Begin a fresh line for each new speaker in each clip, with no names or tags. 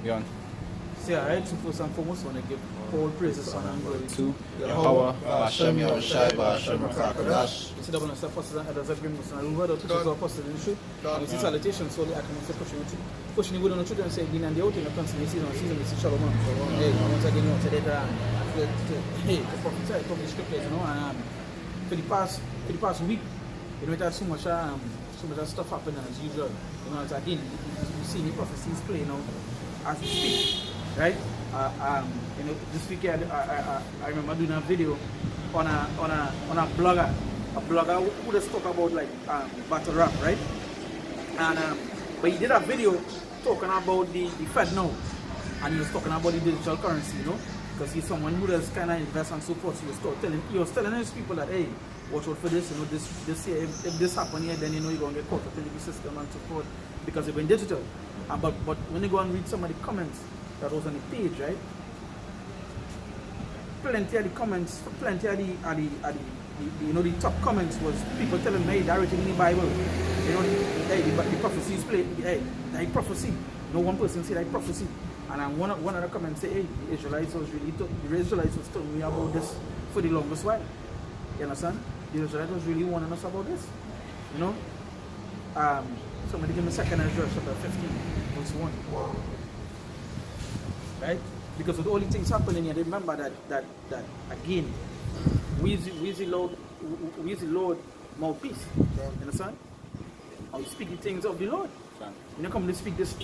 Beyond.
See, alright, so first and foremost, I want to give all praises, son, and glory
To
Yahweh.
Yahweh, Hashem Yahushai, Hashem Rakakadash.
We sit down and apostles and elders of Gms.S.O.T.E and word of teachers of apostles in the truth. And we see salutations solely I can say pushing the word on the truth and say, being and the out in the constant season, we see Shalom. Hey, once again, you want to the prophets, I the scriptures, you know, and for the past week, you know, it had so much stuff happening as usual. You know, it's again, you see the prophecies playing out as we speak, right? You know, this week I remember doing a video on a blogger who just talk about like battle rap, right? And but he did a video talking about the Fed now, and he was talking about the digital currency, you know, because he's someone who does kind of invest and so forth. He was telling his people that, hey, watch out for this, you know, this here, if this happen here, then you know you're gonna get caught up in the system and so forth because it went digital. But when you go and read some of the comments that was on the page, right? Plenty of the comments, plenty of the you know, the top comments was people telling me, hey, they're written in the Bible. You know, the prophecies play, hey, that prophecy. No one person say that prophecy. And one of the comments say, hey, the Israelites was telling me about this for the longest while. You understand? The Israelites was really warning us about this. You know? Somebody give me 2 Ezra chapter 15, verse 1. Right? Because with all the things happening here, remember that again, we is the Lord mouthpiece. You understand? And we speak the things of the Lord. We're not coming to speak this.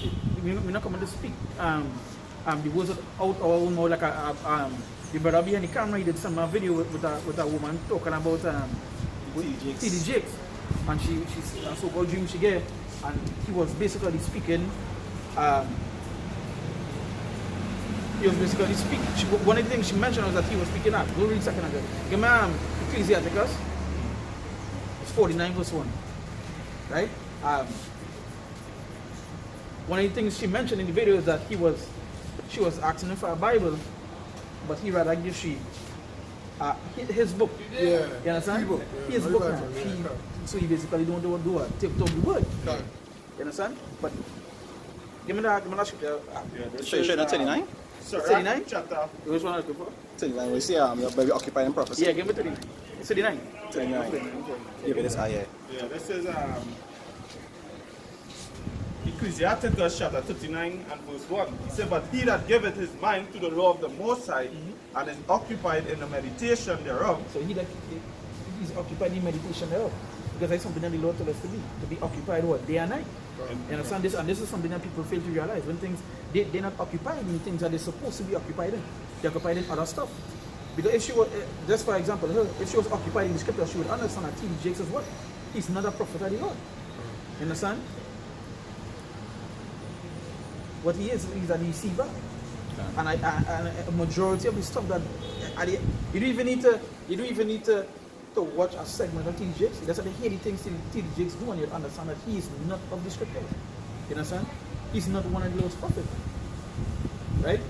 We're not coming to speak the words out our own mouth like the brother behind the camera. He did some video with a woman talking about T.D. Jakes, and she's a so-called dream she gave, and he was basically speaking. He was basically speaking. One of the things she mentioned was that he was speaking up. Go read 2 Ezra. Give me Ecclesiasticus. It's 49 verse 1. Right? One of the things she mentioned in the video is that she was asking him for a Bible, but he rather give she his book.
Yeah.
You understand? His book now. So he basically don't do a tip top the word. You understand? But give me that scripture.
Show that 39?
39?
Chapter.
Which one are you looking for?
39, we see the baby occupied in prophecy.
Yeah, give me 39. 39.
39. Yeah, but this yeah.
Yeah, this is Ecclesiasticus chapter 39 and verse 1. He said, but he that giveth his mind to the law of the Most High and is occupied in the meditation thereof.
So he's occupied in meditation thereof. Because that's something that the Lord told us to be occupied what? Day and night. You understand this? And this is something that people fail to realize. When things, they're not occupied in things that they're supposed to be occupied in. They're occupied in other stuff. Because if she was, just for example, if she was occupied in the scripture, she would understand that T.D. Jakes is what? He's not a prophet of the Lord. You understand? What he is, he's a deceiver. And a majority of the stuff that you don't even need to watch a segment of T.D. Jakes. That's what they hear the things T.D. Jakes do, and you understand that he is not of the scripture. You understand? He's not one of the Lord's prophets. Right?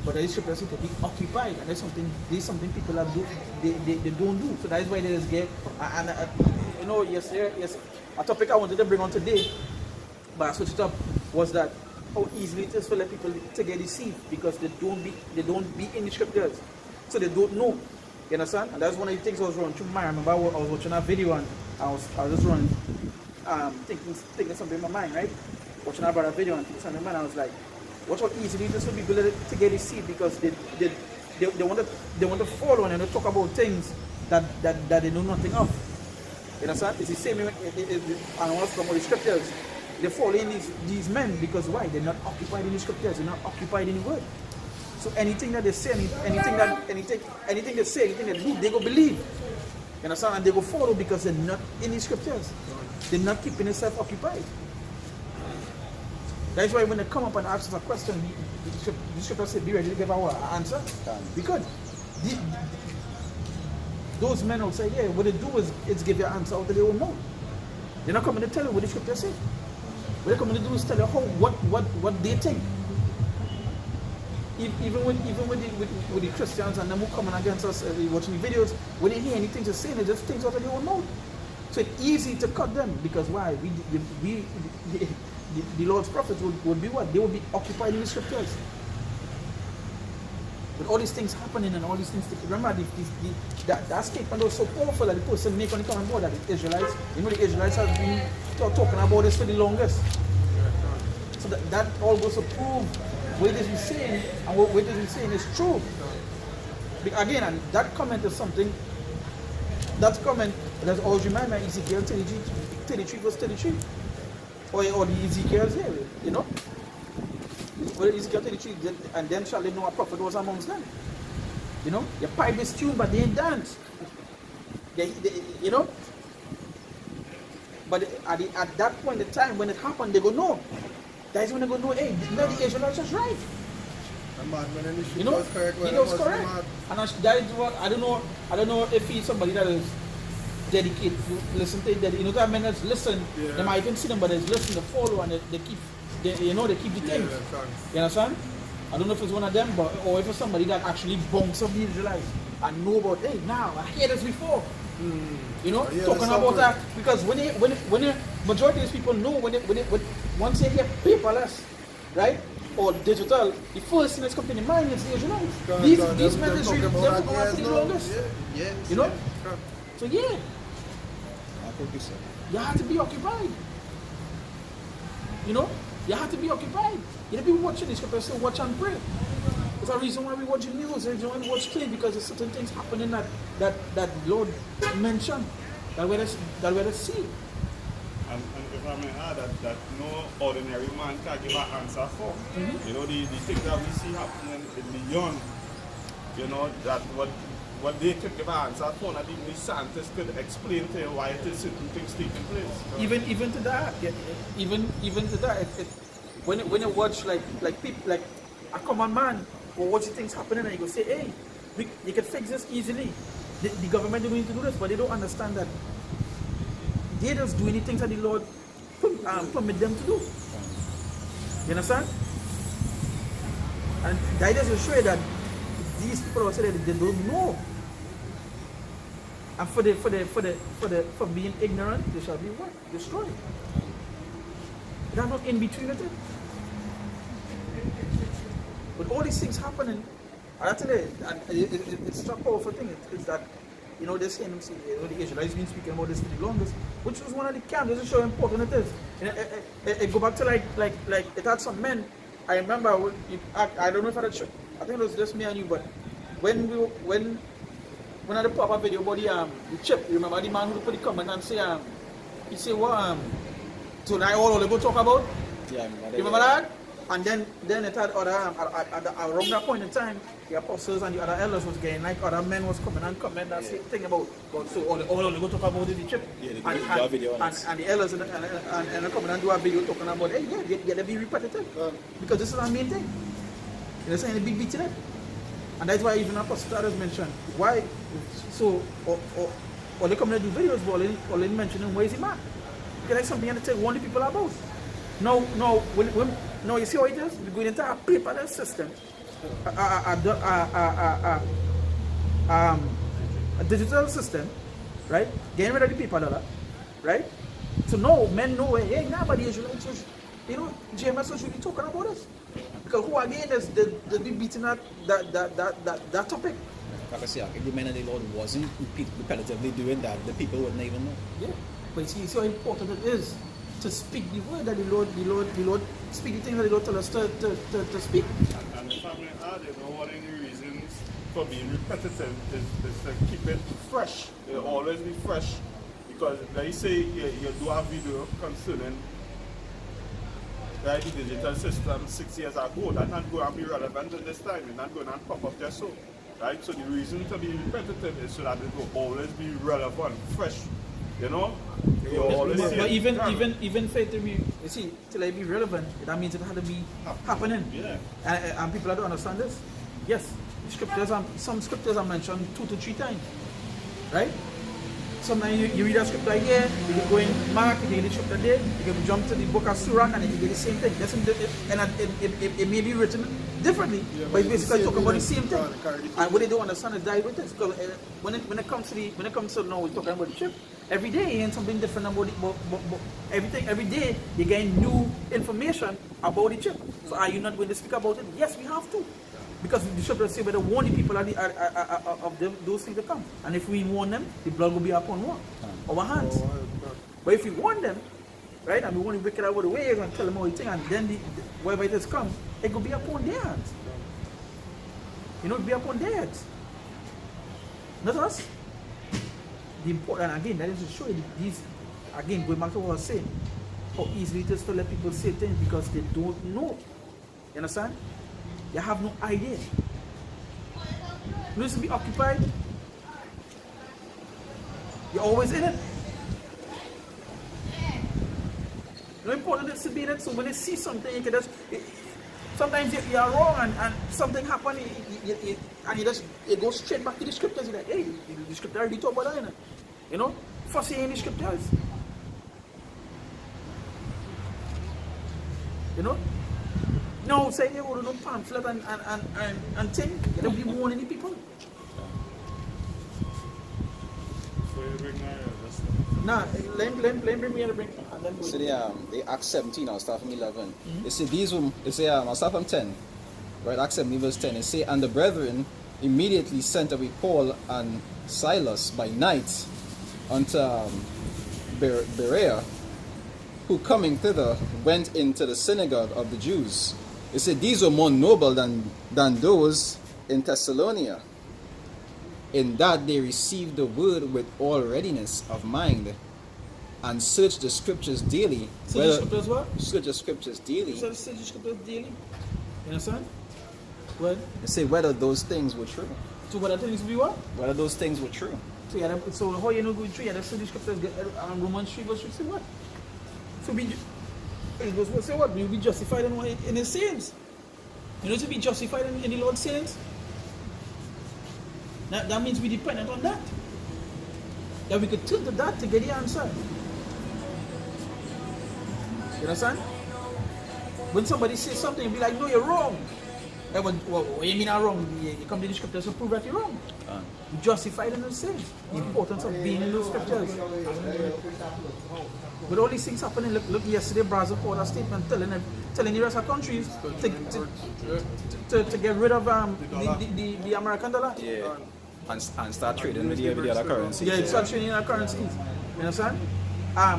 But the scripture says to be occupied, and there's something people are do they don't do. So that is why there is gay. And you know, yes, a topic I wanted to bring on today, but I switched it up, was that how easily it is for people to get deceived because they don't be in the scriptures, so they don't know. You understand? And that's one of the things I was running through my mind. I remember I was watching a video and I was just running, thinking something in my mind, right? Watching about a video and thinking something in my mind, I was like, watch how easily it is for people to get deceived because they want to follow and they talk about things that they know nothing of. You understand? It's the same and also from all the scriptures. They follow in these men because why? They're not occupied in the scriptures, they're not occupied in the word. So anything that they say, anything they say, anything they do, they go believe. You understand? And they go follow because they're not in the scriptures. They're not keeping themselves occupied. That's why when they come up and ask us a question, the scripture says, be ready to give our answer. Because those men outside here, what they do is give you an answer out of their own mouth. They're not coming to tell you what the scripture says. What they're coming to do is tell you what they think. Even with the Christians and them who coming against us, watching the videos, when they hear anything to say, they just things out of their own mouth. So it's easy to cut them because why? the Lord's prophets would be what? They would be occupied in the scriptures. With all these things happening and all these things, remember that statement was so powerful that the person make when he come on board, that the Israelites, the Israelites have been talking about this for the longest. So that all goes to prove what it is we're saying, and what it is we're saying is true. Again, and that comment is something, that comment, that's always remind me of Ezekiel 33 verse 33. Or the Ezekiel's here, you know? Well, Ezekiel 33, and then shall they know a prophet was amongst them. You know? Your pipe is tuned, but they ain't dance. You know? But at that point in time, when it happened, they go, no. That is when they go, no, hey, the Israelites was right. You know? He was correct. And that is what, I don't know if he's somebody that is dedicated to listen to it. You know, that men that's listen, they might even see them, but they listen to follow, and they keep, they keep the things. You understand? I don't know if it's one of them, but or if it's somebody that actually bunks of the Israelites and know about, hey, now I hear this before. You know, talking about that, because when majority of these people know once they hear paperless, right, or digital, the first thing that's coming to their mind is the Israelites. These men is really talking about the longest. You know? So yeah. You have to be occupied. You know? You have to be occupied. You have to be watching this, because say watch and pray. There's a reason why we watch the news, there's a reason why we watch clip, because there's certain things happening that Lord mentioned, that we're to see.
And if I may add that no ordinary man can give an answer for. You know, the things that we see happening in the young, you know, that what they could give an answer for, not even the scientists could explain to you why it is certain things taking place.
Even to that, even to that, when you watch like people, like a common man or watch the things happening, and you go say, hey, you can fix this easily. The government is going to do this, but they don't understand that they just do anything that the Lord permit them to do. You understand? And that doesn't show you that these people are saying that they don't know. And for being ignorant, they shall be what? Destroyed. They're not in between with it. With all these things happening, I tell you, and it's a powerful thing. It's that, you know, they're saying, the Israelites been speaking about this for the longest, which was one of the camps. This is how important it is. And it go back to like it had some men. I remember, I don't know if I had show. I think it was just me and you, but when I had pop up video about the chip, you remember the man who put the comment and say he say what tonight all they go talk about?
Yeah,
you remember that? And then it had other around that point in time, the apostles and the other elders was getting like other men was coming and comment and thing about God. So all they go talk about is the chip.
Yeah, they do a video on it.
And the elders and they come and do a video talking about, hey, yeah, they be repetitive. Because this is our main thing. You know, saying the big beating it. And that's why even Apostle has mentioned why. So, or they come and do videos, but all they mentioning where is he man? Because that's something that tell one of the people about. No, you see how it is? We're going into a paperless system, a digital system, right? Getting rid of the paper dollar, right? So now men know, hey, nobody is you know, Gms.S.O.T.E should be talking about this. Because who again is they be beating that topic?
Like I say, if the men of the Lord wasn't repetitively doing that, the people wouldn't even know.
Yeah, but see how important it is to speak the word that the Lord speak the things that the Lord tell us to speak.
And if I may add, you know, one of the reasons for being repetitive is to keep it fresh. It'll always be fresh. Because like you say, you do a video concerning the digital system 6 years ago, that's not going to be relevant at this time. It's not going to pop up there so. Right? So the reason to be repetitive is so that it will always be relevant, fresh. You know?
But even for it to be, you see, till it be relevant, that means it had to be happening.
Yeah.
And people don't understand this. Yes, some scriptures are mentioned 2 to 3 times. Right? sometimes you read a scripture here, you can go in Mark, you can get the scripture there, you can jump to the book of Sirach and you can get the same thing. It may be written differently, but it's basically talking about the same thing. And what they don't understand is that because when it comes to now we're talking about the chip, every day you hear something different about it, but everything every day you gain new information about the chip. So are you not going to speak about it? Yes, we have to. Because the scripture say better warn the people of those things to come. And if we warn them, the blood will be upon what? Our hands. But if we warn them, right, and we want to break it out of the way and tell them all the thing, and then whatever it has come, it will be upon their hands. You know, it will be upon their heads. Not us. The important, again, that is to show you these, again, going back to what I was saying, how easily it is to let people say things because they don't know. You understand? You have no idea. You used to be occupied. You're always in it. The important is to be in it. So when you see something, you can just. Sometimes you are wrong and something happens and you go straight back to the scriptures. You're like, hey, the scripture already talk about that. You know, first in the scriptures. You know. No, say they would no pamphlet and thing. You don't be warning the people.
So you bring
Nah, let bring me and bring.
So they Acts 17, I'll start from 11. They say I'll start from 10. Right, Acts 17 verse 10. They say, and the brethren immediately sent away Paul and Silas by night unto Berea, who coming thither went into the synagogue of the Jews. They said these were more noble than those in Thessalonica, in that they received the word with all readiness of mind, and searched the scriptures daily.
Search the scriptures what?
Search the scriptures daily.
Search the scriptures daily. You understand? What?
They say whether those things were true.
So what I tell you to be what?
Whether those things were true.
So yeah, so how you know going true? Yeah, that's the scriptures. Romans 3 verse 3 say what? So it goes say what? You'll be justified in his sins. You know to be justified in the Lord's sins. That means we dependent on that. That we could turn to that to get the answer. You understand? When somebody says something, you'll be like, no, you're wrong. Hey, what you mean I'm wrong? You come to the scriptures to prove that you're wrong. You're justified in those sins. The importance of being in those scriptures. But all these things happening, look yesterday Brazil called a statement telling the rest of countries to get rid of the American dollar.
Yeah. And start trading with the other currencies.
Yeah, start trading other currencies. You understand? I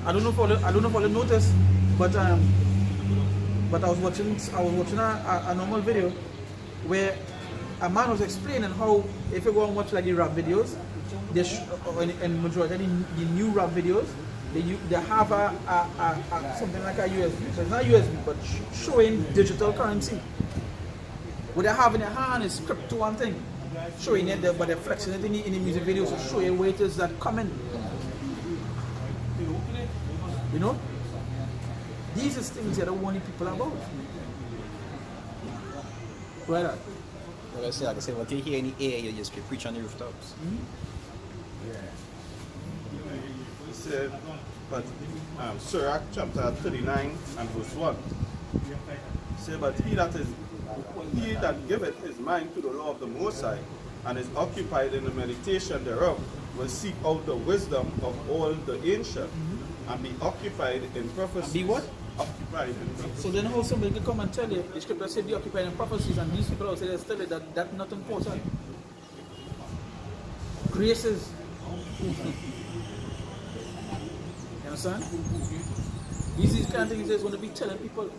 don't know if all you noticed, but I was watching a normal video where a man was explaining how if you go and watch like the rap videos, and majority of the new rap videos, they have a something like a USB. So it's not USB, but showing digital currency. What they have in their hand is crypto and thing. Showing it, but they're flexing it in the music videos to show you where it is that coming. You know? These are things that I warn people about. Right on.
Like I say, what you hear in the air, you just preach on the rooftops.
He said, but Sirach chapter 39 and verse 1. He said, but he that giveth his mind to the law of the Most High, and is occupied in the meditation thereof, will seek out the wisdom of all the ancient, and be occupied in prophecies.
Be what?
Occupied in prophecies.
So then how somebody can come and tell you, the scripture said be occupied in prophecies, and these people also tell you that that's not important. Grace is. You understand? These kind of things they want to be telling people.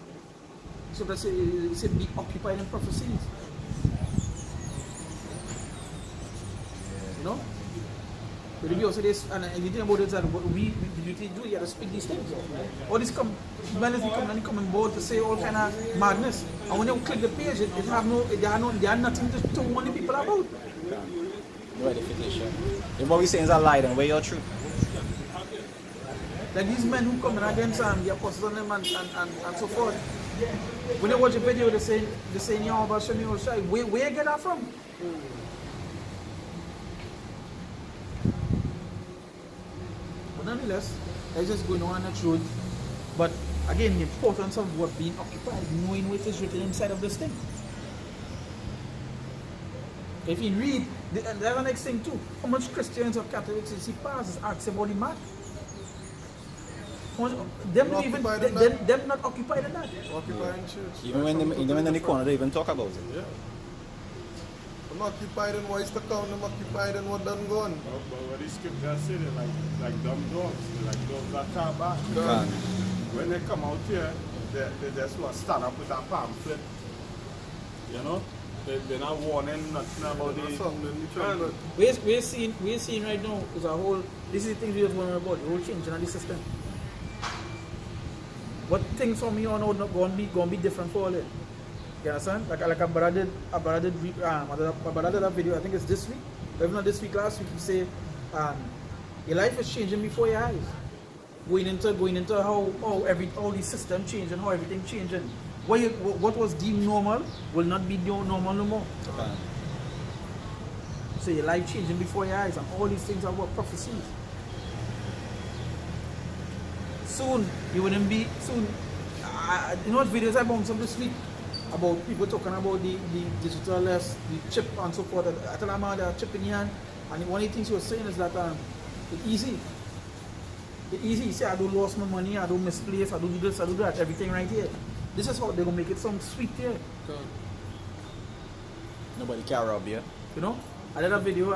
So they say be occupied in prophecies. You know? But if you also this, and anything about it that we do, you have to speak these things. All these men come on board to say all kind of madness. And when you click the page, they are nothing to warn the people about.
No edification. If what we say is a lie, then where you're true?
Like these men who come in against the apostles and so forth. When they watch a video, they say Yahweh Shem Yoshai. Where you get that from? less. They're just going on the truth. But again, the importance of what being occupied, knowing what is written inside of this thing. If you read, and that's the next thing too. How much Christians or Catholics you see pastors ask about the mat? Them not occupied in that.
Occupied in church.
Even when in the corner, they even talk about it.
Yeah. I'm occupied in what is to count, I'm occupied in what done gone.
But what these scriptures say, they're like dumb dogs. They're like dogs that can't bark.
Can't.
When they come out here, they just want to stand up with a pamphlet. You know? They're not warning nothing about the...
We're seeing right now is a whole, this is the thing we just want about, the whole change in the system. What things from here on out not going to be different for all it. You understand? Like a brother did a video, I think it's this week, or if not this week, last week, he say, your life is changing before your eyes. Going into how all the system changing, how everything changing. What was deemed normal will not be normal no more.
Okay.
So your life changing before your eyes, and all these things are what prophecies. Soon you wouldn't be you know what videos I bounced up this week about people talking about the digital the chip and so forth. I tell them they are chip in your hand, and one of the things he was saying is that it's easy. It's easy. You say I don't lose my money, I don't misplace, I don't do this, I do that, everything right here. This is how they're gonna make it sound sweet here.
Nobody can rob you.
You know? I did a video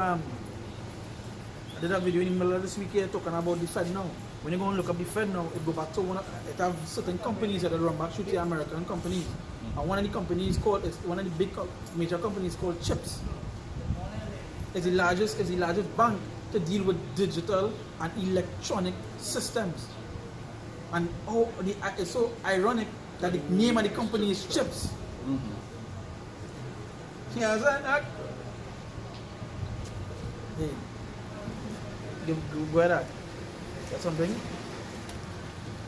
in the middle of this week here talking about the Fed now. When you go and look up the Fed now, it go back to it have certain companies that run back to the American companies. And one of the companies one of the big major companies called CHIPS. It's the largest bank to deal with digital and electronic systems. And it's so ironic that the name of the company is CHIPS. Mm-hmm. You understand that? Hey, go ahead. That's something?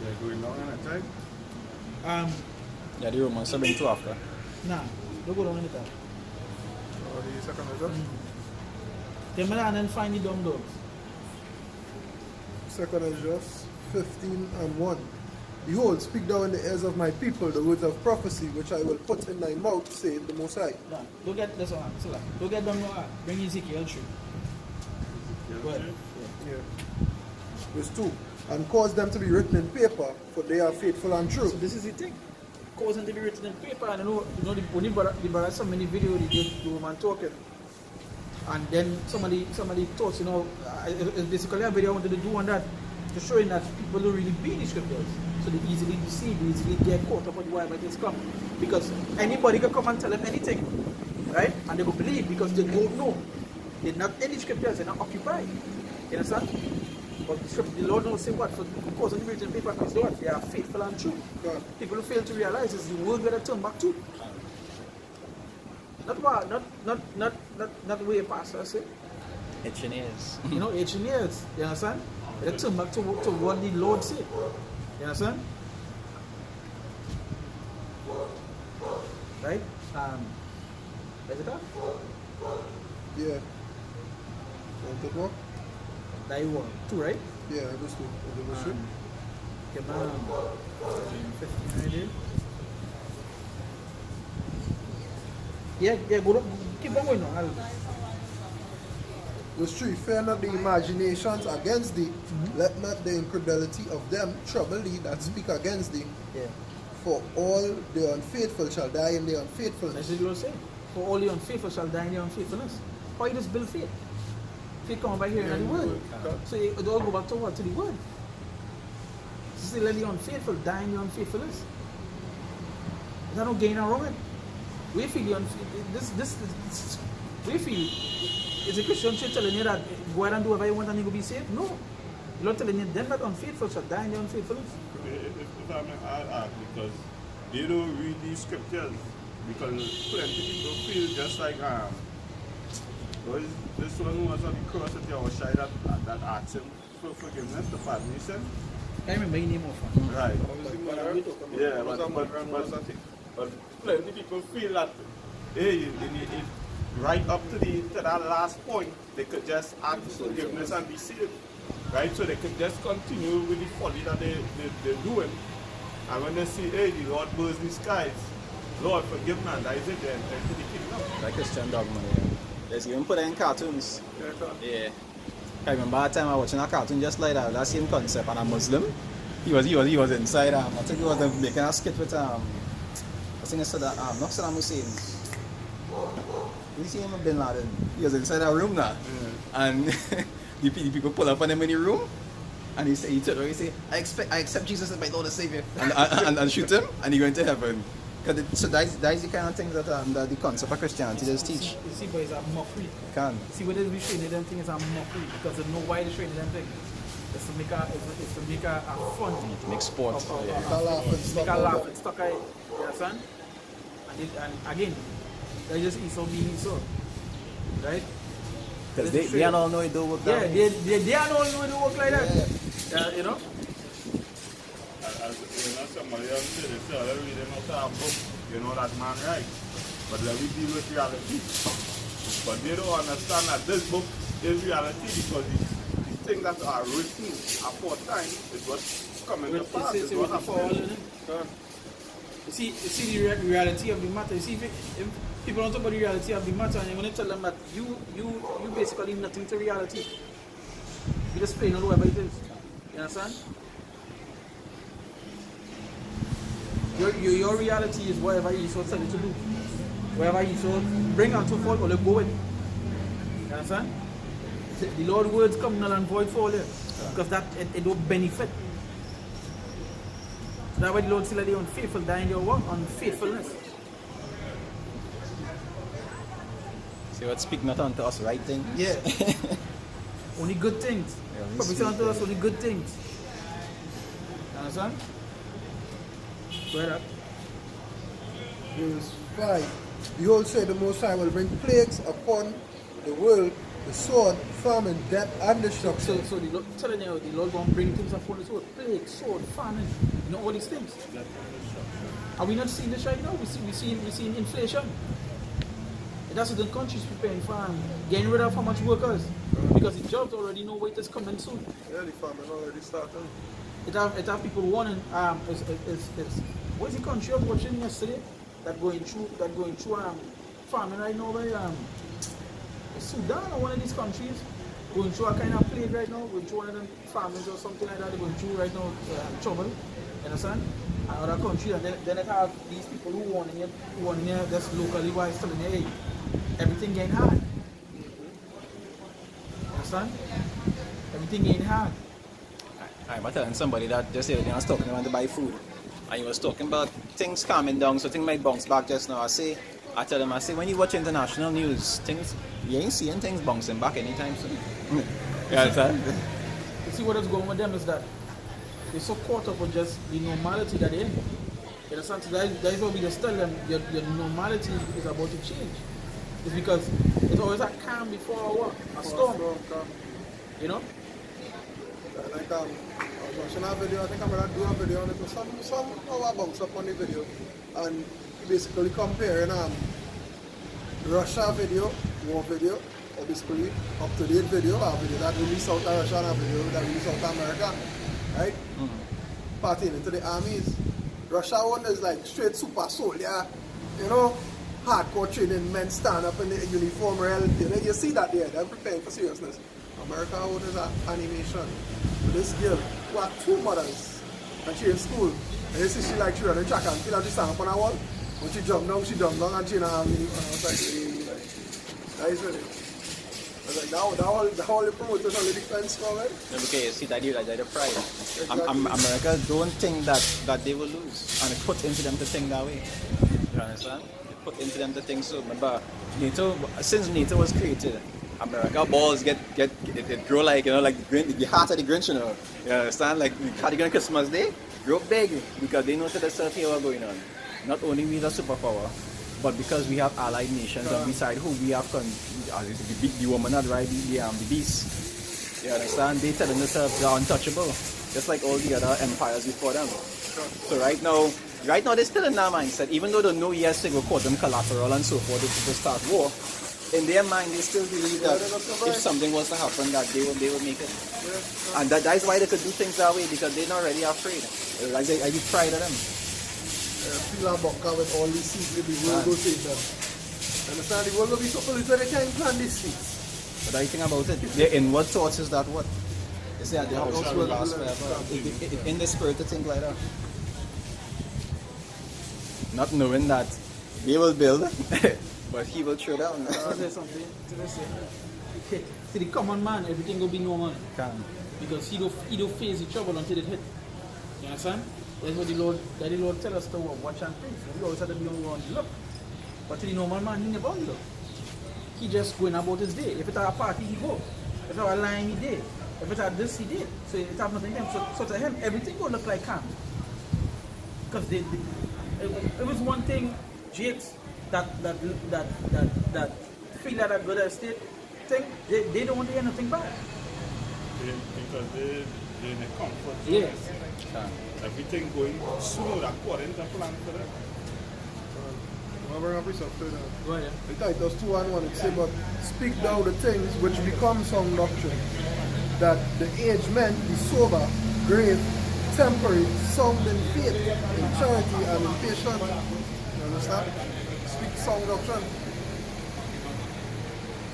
They're going down in a time.
Yeah, the Romans 7 to after.
Nah, don't go down in the time.
Or the second address?
Come on and find the dumb dogs.
Second address, 15 and 1. Behold, speak thou in the ears of my people the words of prophecy, which I will put in thy mouth, saith the Most High.
Nah, go get this one. Go get them. Bring Ezekiel 3. Go ahead.
Yeah. Verse 2. And cause them to be written in paper, for they are faithful and true.
So this is the thing. Cause them to be written in paper. And you know the brother so many videos they did the woman talking. And then somebody thought, you know, it's basically a video I wanted to do on that, to showing that people don't really be in the scriptures. So they easily deceive, they easily get caught up on whatever things come. Because anybody can come and tell them anything, right? And they will believe because they don't know. They're not in the scriptures, they're not occupied. You understand? But the Lord knows say what? For cause of the written paper comes what? They are faithful and true.
God.
People who fail to realize is the word where they turn back to. Not the way a pastor say.
Engineers.
You know, engineers. You understand? They turn back to what the Lord said. You understand? Right? Is it that?
Yeah. Wanted one?
That you want. 2, right?
Yeah, it was 2. It was 3.
Come on. 15 right there. Yeah, go keep on going now.
Verse 3. Fear not the imaginations against thee, let not the incredulity of them trouble thee that speak against thee.
Yeah.
For all the unfaithful shall die in their unfaithfulness.
That's what the Lord saying. For all the unfaithful shall die in their unfaithfulness. Why you just build faith? Faith come by hearing the word. So it all go back to what? To the word. Still let the unfaithful die in their unfaithfulness. There's no gain around it. We feel we feel is a Christian church telling you that go ahead and do whatever you want and you will be saved? No. The Lord telling you them that unfaithful shall die in their unfaithfulness.
If I may add, because they don't read these scriptures, because plenty people feel just like this one was on the cross at your side that asked him for forgiveness, the pardon he said.
I remember your name of
Right. Yeah,
but
but plenty people feel that hey, right up to that last point, they could just ask for forgiveness and be saved. right? So they could just continue with the folly that they're doing. And when they see, hey, the Lord blows the skies, Lord, forgive man, that is it, then to the kingdom.
Like Christian dogma, yeah. There's even put it in cartoons. Yeah. I remember that time I was watching a cartoon just like that same concept, and a Muslim. He was inside. I think he was making a skit with I think it's not Saddam Hussein. You see him Bin Laden. He was inside a room now, and the people pull up on him in the room, and he say, I accept Jesus as my Lord and Savior, and shoot him, and he go into heaven. So that is the kind of thing that the concept of Christianity does teach.
You see, but it's a mockery.
Can.
See, what they training them thing is a mockery because they know why they training them thing. It's to make a fun.
To make sport.
Make a laugh and stuff.
Make a
like
laugh
that.
and stuff. You understand? And again, they just Esau being Esau, right?
Because they all know it don't work that way.
Yeah, they all know it don't work like that. You know?
As somebody else said, they say, let me read another book, you know that man right. But let me deal with reality. But they don't understand that this book is reality because the things that are written aforetime is what's coming to pass. It's what happened.
You see the reality of the matter. You see, if people don't talk about the reality of the matter, and you're going to tell them that you basically nothing to reality. You just play whatever it is. You understand? Your reality is whatever you so tell you to do. Whatever you so bring unto fall or let go with. You understand? The Lord's words come null and void for you. Because that it don't benefit. So that's why the Lord said that they unfaithful die in your work, unfaithfulness.
See what speak not unto us right thing?
Yeah. Only good things.
Yeah,
Probably say unto us only good things. You understand? Go ahead.
Verse 5. Behold, said the Most High will bring plagues upon the world, the sword, famine, death, and destruction.
So the Lord telling you the Lord won't bring things upon the sword, plague, sword, famine, you know all these things. Are we not seeing this right now? We seeing inflation. That's what the country's preparing for getting rid of how much workers. Because the jobs already know it is coming soon.
Yeah, the famine already started.
It have people warning what's the country I was watching yesterday that going through famine right now by Sudan or one of these countries going through a kind of plague right now, going through one of them famines or something like that, they're going through right now trouble. You understand? Another country, and then it have these people who warning you just locally wise telling you, hey, everything getting hard. You understand? Everything getting hard.
I was telling somebody that just the other day I was talking about to buy food, and he was talking about things calming down, so things might bounce back just now. I tell him, when you watch international news, you ain't seeing things bouncing back anytime soon. You understand?
You see what is going on with them is that they're so caught up with just the normality that they're in. You understand? So that is what we just tell them, your normality is about to change. It's because it's always a calm before a what? A storm. You know?
Like I was watching a video, I think I'm gonna do a video on it. Some hour bounce up on the video, and basically comparing Russia video, war video, or basically up to date video, a video that released out of Russia and a video that released out of America, right? Pertaining to the armies. Russia one is like straight super soldier, you know, hardcore training, men stand up in the uniform, you see that there, they're preparing for seriousness. America one is an animation. This girl who had two mothers and she in school. And you see she like she running track and field and she stand up on a wall. When she jumped down and she in a mini. And I was like, hey, that is really. I was like, the whole promoters on the defense for it.
No, because you see that the pride. America don't think that they will lose, and it put into them to think that way. You understand? It put into them to think so. Remember, NATO, since NATO was created, America balls it grow like, you know, like the heart of the Grinch, you know. You understand? Like cardigan Christmas Day, grow big because they know that there's something going on. Not only we the superpower, but because we have allied nations and beside who we have the woman that ride the beast. You understand? They telling themselves they're untouchable, just like all the other empires before them. So right now they're still in that mindset, even though they know yes they will call them collateral and so forth to start war. in their mind, they still believe that
they're not surviving.
if something was to happen, that they would make it. And that's why they could do things that way, because they're not really afraid. Like you pride of them.
Feel about with all these seeds, the world will take them. Understand? The world will be so polluted they can't plant these seeds.
But I think about it. Their inward thoughts is that what? They say that the house will last forever. In the spirit to think like that. Not knowing that they will build, but he will throw down.
Say something. See the common man, everything will be normal. Because he don't face the trouble until it hit. You understand? That's what the Lord tell us to watch and pray. We always have to be on one look. But to the normal man, he never look. He just going about his day. If it's a party, he go. If it's a line, he did. If it's a this, he did. So it have nothing to him. So to him, everything will look like calm. Because it was one thing, Jakes, that feel that good estate thing, they don't want to hear nothing bad.
Because they're in a comfort zone.
Yes.
Everything going smooth according to plan for them.
I'll bring up yourself to that.
Go ahead.
Titus 2:1 it says, but speak thou the things which become sound doctrine, that the aged men be sober, grave, temperate, sound in faith, in charity, and in patience. You understand? Speak sound doctrine.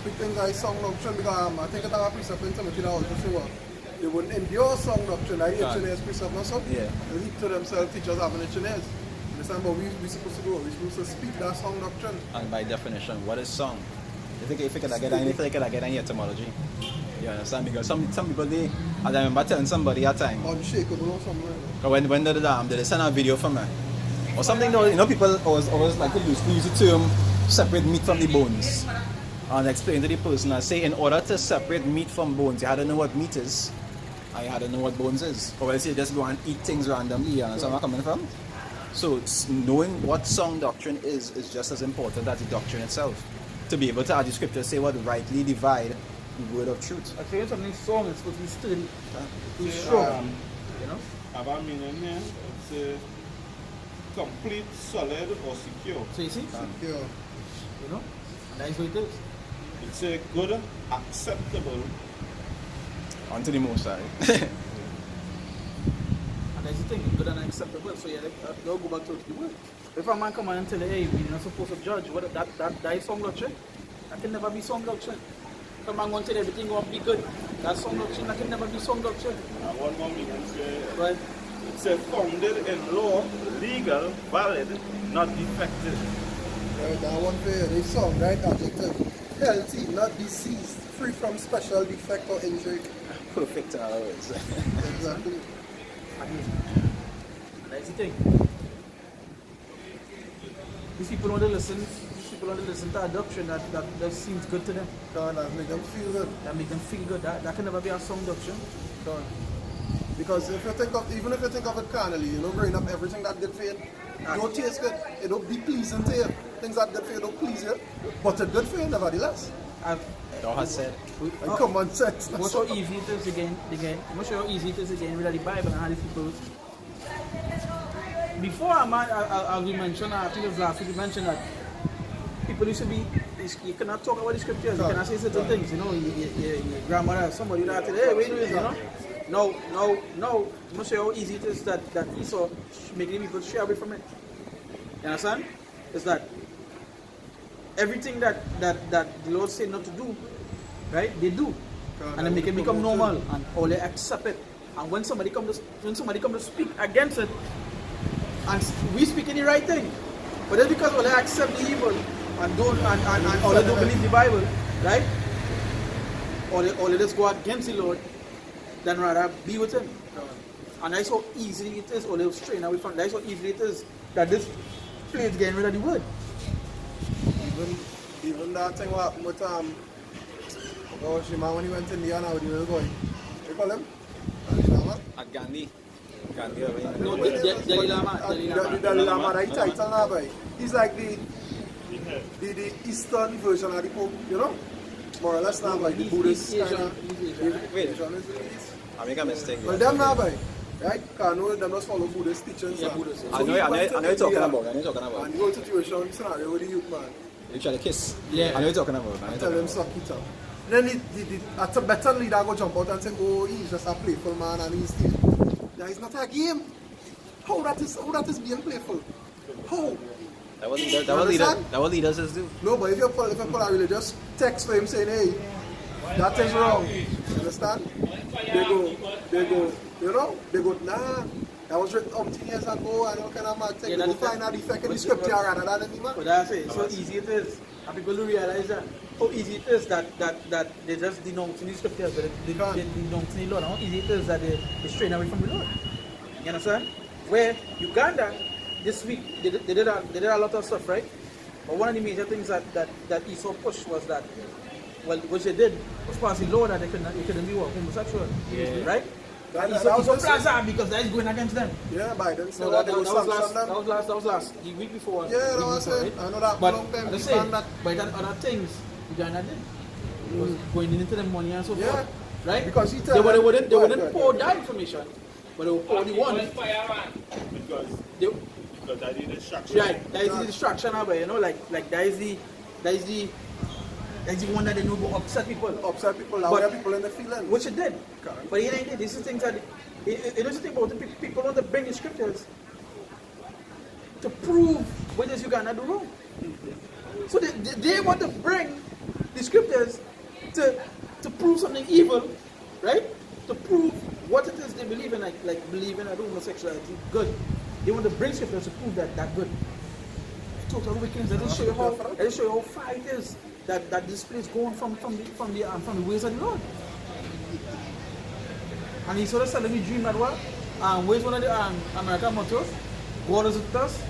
Speak things like sound doctrine, because I think that our precept in Timothy that also say what? They wouldn't endure sound doctrine, like HNA's precept, not so?
Yeah.
They lead to themselves, teachers having HNA's. Understand? But we're supposed to go, we're supposed to speak that sound doctrine.
And by definition, what is song? You think if you could get any etymology? You understand? Because some people I remember telling somebody at time.
Unshakable or something like that.
When they send a video from me. Or something that, people always like to use the term separate meat from the bones. And explain to the person, I say in order to separate meat from bones, you had to know what meat is. And you had to know what bones is. Or else you just go and eat things randomly. You understand where I'm coming from? So knowing what song doctrine is just as important as the doctrine itself. To be able to, as the scriptures say, what rightly divide the word of truth.
I tell you something, song is supposed to be sturdy. It's
Say,
strong. You know?
Have a meaning here. It's complete, solid, or secure.
So you see?
Yeah.
You know? And that is what it is.
It's a good, acceptable.
Unto the Most High.
And that's the thing, good and acceptable. So yeah, they'll go back to the word. If a man come and tell you, hey, we're not supposed to judge, that is song doctrine. That can never be song doctrine. Come on, going to tell everything going to be good. That's song doctrine, that can never be song doctrine.
And one more meaning say,
Right?
it's founded in law, legal, valid, not defective.
Right, that one for you. They song, right? Adjective. Healthy, not diseased, free from special defect or injury.
Perfect hours.
Exactly.
That's the thing. These people don't listen to a doctrine that seems good to them.
That make them feel good.
That make them feel good. That can never be a song doctrine.
Because if you think of, even if you think of it carnally, growing up, everything that good for you, don't taste good. It don't be pleasing to you. Things that good for you don't please you, but it's good for you nevertheless.
Thou hast said.
Like common sense.
Most how easy it is again. Most how easy it is again with the Bible and how these people. Before as we mentioned, I think it was last week we mentioned that people used to be. You cannot talk about the scriptures. You cannot say certain things. Your grandmother, somebody that said, hey, wait a minute, No. Most how easy it is that Esau making people stray away from it. You understand? Is that everything that the Lord said not to do, right? They do, and they make it become normal, and all they accept it. And when somebody comes to speak against it, and we speaking the right thing, but that's because all they accept the evil and all they don't believe the Bible, right? Or they just go against the Lord, than rather be with Him. And that's how easy it is, or they'll strain away from. That's how easy it is that this place getting rid of the word.
Even that thing what happened with Shima when he went to Indiana with the little boy. You call him?
At Gandhi.
No, Dalai Lama.
The Dalai Lama, that title now, boy. He's like the Eastern version of the Pope, more or less now, like the Buddhist kind of.
Wait,
Asian is in the East.
I make a mistake.
Well, them now, boy. Right? Because I know them just follow Buddhist teachings.
Yeah, Buddhist.
I know you're talking about.
And the whole situation, scenario with the youth, man.
They try to kiss.
Yeah.
I know you're talking about. I know you're
Tell
talking
him
about.
suck it up. Then a Tibetan leader go jump out and say, oh, he's just a playful man and he's still. Yeah, it's not a game. How that is being playful? How?
That what leaders just do.
No, but if you pull a religious text for him saying, hey, that is wrong. You understand? They go, nah. That was written 10 years ago and all kind of mad thing.
Yeah,
They go
that's
find a defect in the scripture rather than any man.
But that's it. So easy it is. And people don't realize that how easy it is that they just denouncing the scriptures, but they denouncing the Lord. How easy it is that they strain away from the Lord. You understand? Where Uganda this week they did a lot of stuff, right? But one of the major things that Esau pushed was that, well, which they did was pass the law that they couldn't be homosexual, right?
That
Esau
was this
Plaza because that is going against them.
Yeah, Biden. So
No, that was last. The week before.
Yeah, that was it. I know that
But
long time.
at the same, but that other things Uganda did was going into the money and so
Yeah.
forth, right?
Because he
they
tell them-
wouldn't
Right.
pour that information, but they would pour the one.
Because that is distraction.
Right, that is the distraction of it, you know, like that is the one that they know will upset people.
Upset people,
But-
louder people in the feelings.
Which it did.
Correct.
But it ain't did. This is things that it is the thing about it. People want to bring the scriptures to prove what is Uganda do wrong. So they want to bring the scriptures to prove something evil, right? To prove what it is they believe in, like believing in homosexuality, good. They want to bring scriptures to prove that good. Total wickedness. That will show you how far it is that this place going from the ways of the Lord. And he sort of telling me dream that what? Where's one of the American mottos? God is with us.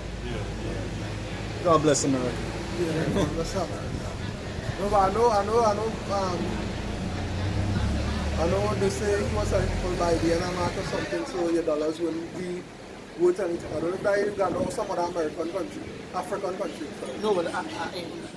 God bless America.
Yeah, that's how. No, but I know what they say. He was telling people buy the mark or something, so your dollars will be worth anything. I don't know if that Uganda or some other American country, African country.
No, but in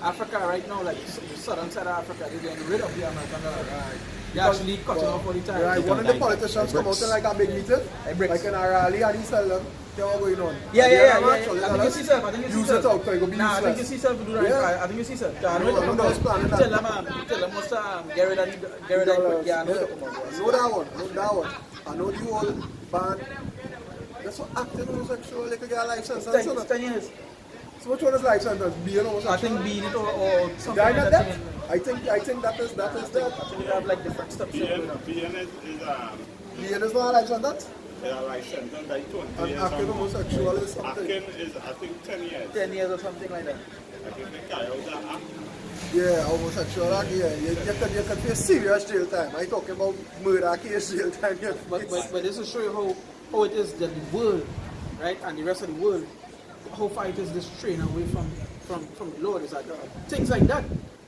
Africa right now, like the southern side of Africa, they're getting rid of the American dollar. Right. They're actually cutting off all the time.
Right, one of the politicians come out in like a big meeting,
bricks.
like in a rally, and he tell them, they are going on.
Yeah.
I
I think you see self. I think you see
Use
self.
it out, so it will be
Nah, I think you
useless.
see self do that.
Yeah.
I think you see self.
I know those planning that.
Tell them must get rid of the yeah. I know what you're talking about.
I know that one. I know the whole band. That's what acting homosexual, like a guy life sentence.
10 years.
So which one is life sentence? Being homosexual?
I think being it or something
Guy
like
not
that.
that? I think that is that.
We have like different steps.
BN
Being is not a life sentence?
a life sentence by 20
And
years.
acting homosexual is something.
Acting is, I think, 10 years.
10 years or something like that.
I think they carry out that act.
Yeah, homosexual, yeah. You could face serious jail time. I talking about murder case jail time. Yeah.
But this will show you how it is that the world, right, and the rest of the world, how far it is this strain away from the Lord. Is that things like that.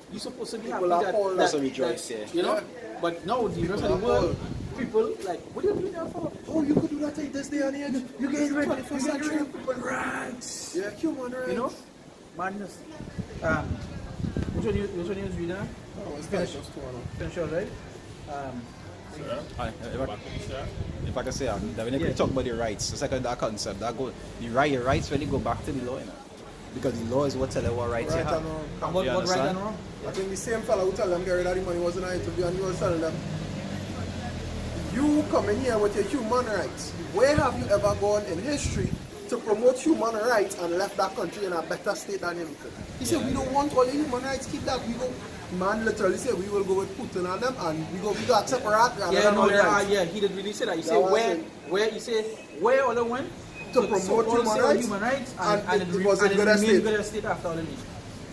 You're supposed to be happy
People are
that,
poor,
that,
so rejoice,
that,
yeah.
you know.
Yeah.
But now the rest of the
People are
world, people like, what are you doing that for?
Oh, you could do that in this day and age. You get ready.
21st century people rights.
Yeah, human rights.
You know, madness. Which one you was reading?
Oh, it's finish.
Finish all right.
If I can say that, when you talk about the rights, it's like that concept. Your rights really go back to the law, you know? Because the law is what tell you what rights
Right
you have.
and wrong.
And what
You
right
understand?
and wrong?
I think the same fella who tell them get rid of the money was in an interview and he was telling them, you come in here with your human rights. Where have you ever gone in history to promote human rights and left that country in a better state than you? He said, we don't want all the human rights, keep that. We go, man literally said, we will go with Putin on them and we go accept rather
Yeah,
than
no,
all the rights.
yeah, he did really say that. He
That
said
was
he said where all them went
To promote human rights, and it was in good estate.
good estate after all them.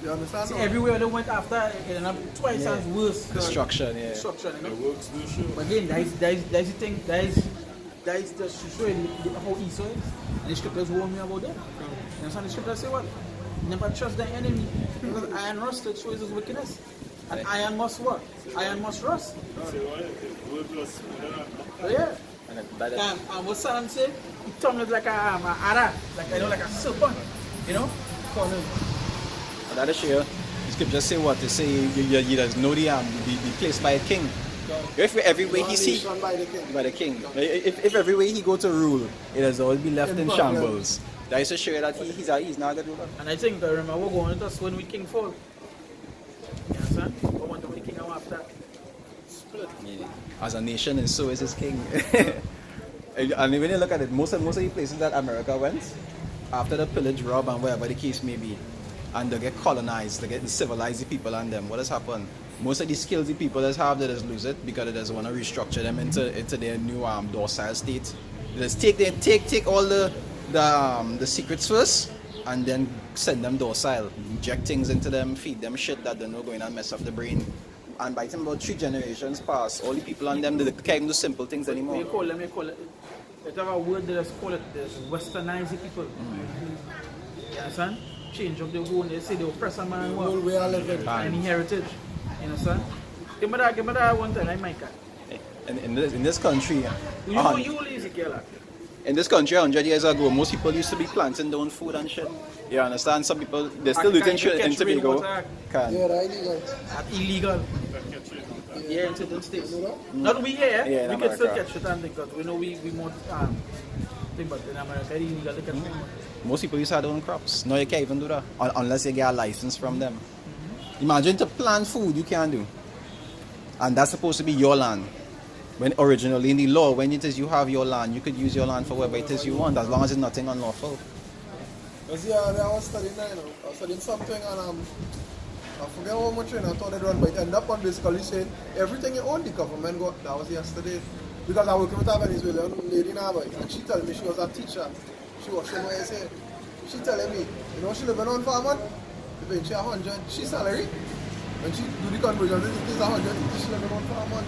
You understand?
See, everywhere they went after, it ended up twice as worse.
Destruction, yeah.
Destruction, you
The
know?
works do show.
But again, that is the thing, that is just to show you how Esau is. And the scriptures warn me about that. You understand? The scriptures say what? Never trust the enemy. Because iron rusted shows his wickedness. And iron must what? Iron must rust.
Say what? The word plus
So yeah.
And then by that,
And what Saddam said, his tongue is like a ara, like a serpent, you know? Call him.
and that'll show you. The scripture say what? They say you does know the place by a king. If every way he see
Nation by the king.
by the king, if every way he go to rule, it has always be left in shambles. That is to show you that he's not a good ruler.
And I think, I remember going with us when we King fall. understand? I wonder what the king after. Split.
As a nation, and so is his king. And when you look at it, most of the places that America went, after the pillage, rob, and whatever the case may be, and they get colonized, they get civilized the people and them, what has happened? Most of the skills the people just have, they just lose it because they just want to restructure them into their new docile state. They just take all the secrets first, and then send them docile, inject things into them, feed them shit that they know going and mess up the brain. And by the time about 3 generations pass, all the people on them, they can't do simple things anymore.
Let me call it. Let's have a word that is called it, westernize the people. You understand? Change of the whole, they say the oppressor man
The whole way I live it.
any heritage. You understand? Give me that one time, I might cut.
In this country,
You lazy girl.
in this country 100 years ago, most people used to be planting their own food and shit. You understand? Some people, they're still doing shit in Tobago. Can.
Yeah, that illegal.
Illegal. Yeah, in certain states. Not we here,
Yeah, in
we can still
America.
catch it and because we know we more thing, but in America, it's illegal to catch it.
Most people used to have their own crops. No, you can't even do that unless you get a license from them. Imagine to plant food you can't do. And that's supposed to be your land. When originally in the law, when it is you have your land, you could use your land for whatever it is you want, as long as it's nothing unlawful.
Because I was studying that, I was studying something and I forget how much I thought it run, but it ended up on basically saying everything you own the government got. That was yesterday. Because I was working with a Venezuelan lady now, and she told me she was a teacher. She was showing what I say. She telling me, you know, she living on farm, she 100, she salary. When she do the conversion, it is 100, she living on farm.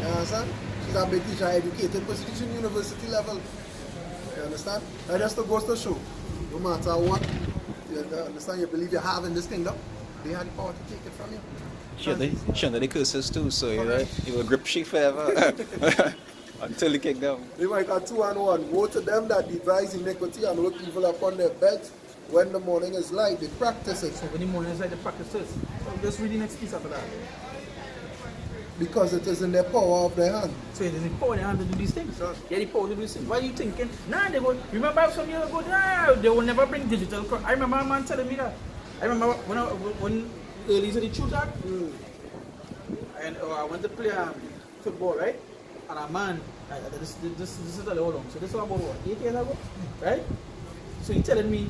You understand? She's a big teacher, educated, but she's teaching university level. You understand? That just goes to show, no matter what, you understand, you believe you have in this kingdom, they had the power to take it from you.
She under the curses too, so you will grip she forever until you kick them.
They might have 2 and 1. Woe to them that devise iniquity and work evil upon their beds. When the morning is light, they practice it.
So when the morning is like the practices. So just read the next piece after that.
Because it is in the power of their hand.
So it is the power in their hand to do these things. Yeah, the power to do these things. Why are you thinking? Nah, they go. Remember some years ago? Nah, they will never bring digital. I remember a man telling me that. I remember when early in the truth act, and I went to play football, right? And a man, this is a little long. So this was about what, 8 years ago, right? So he telling me,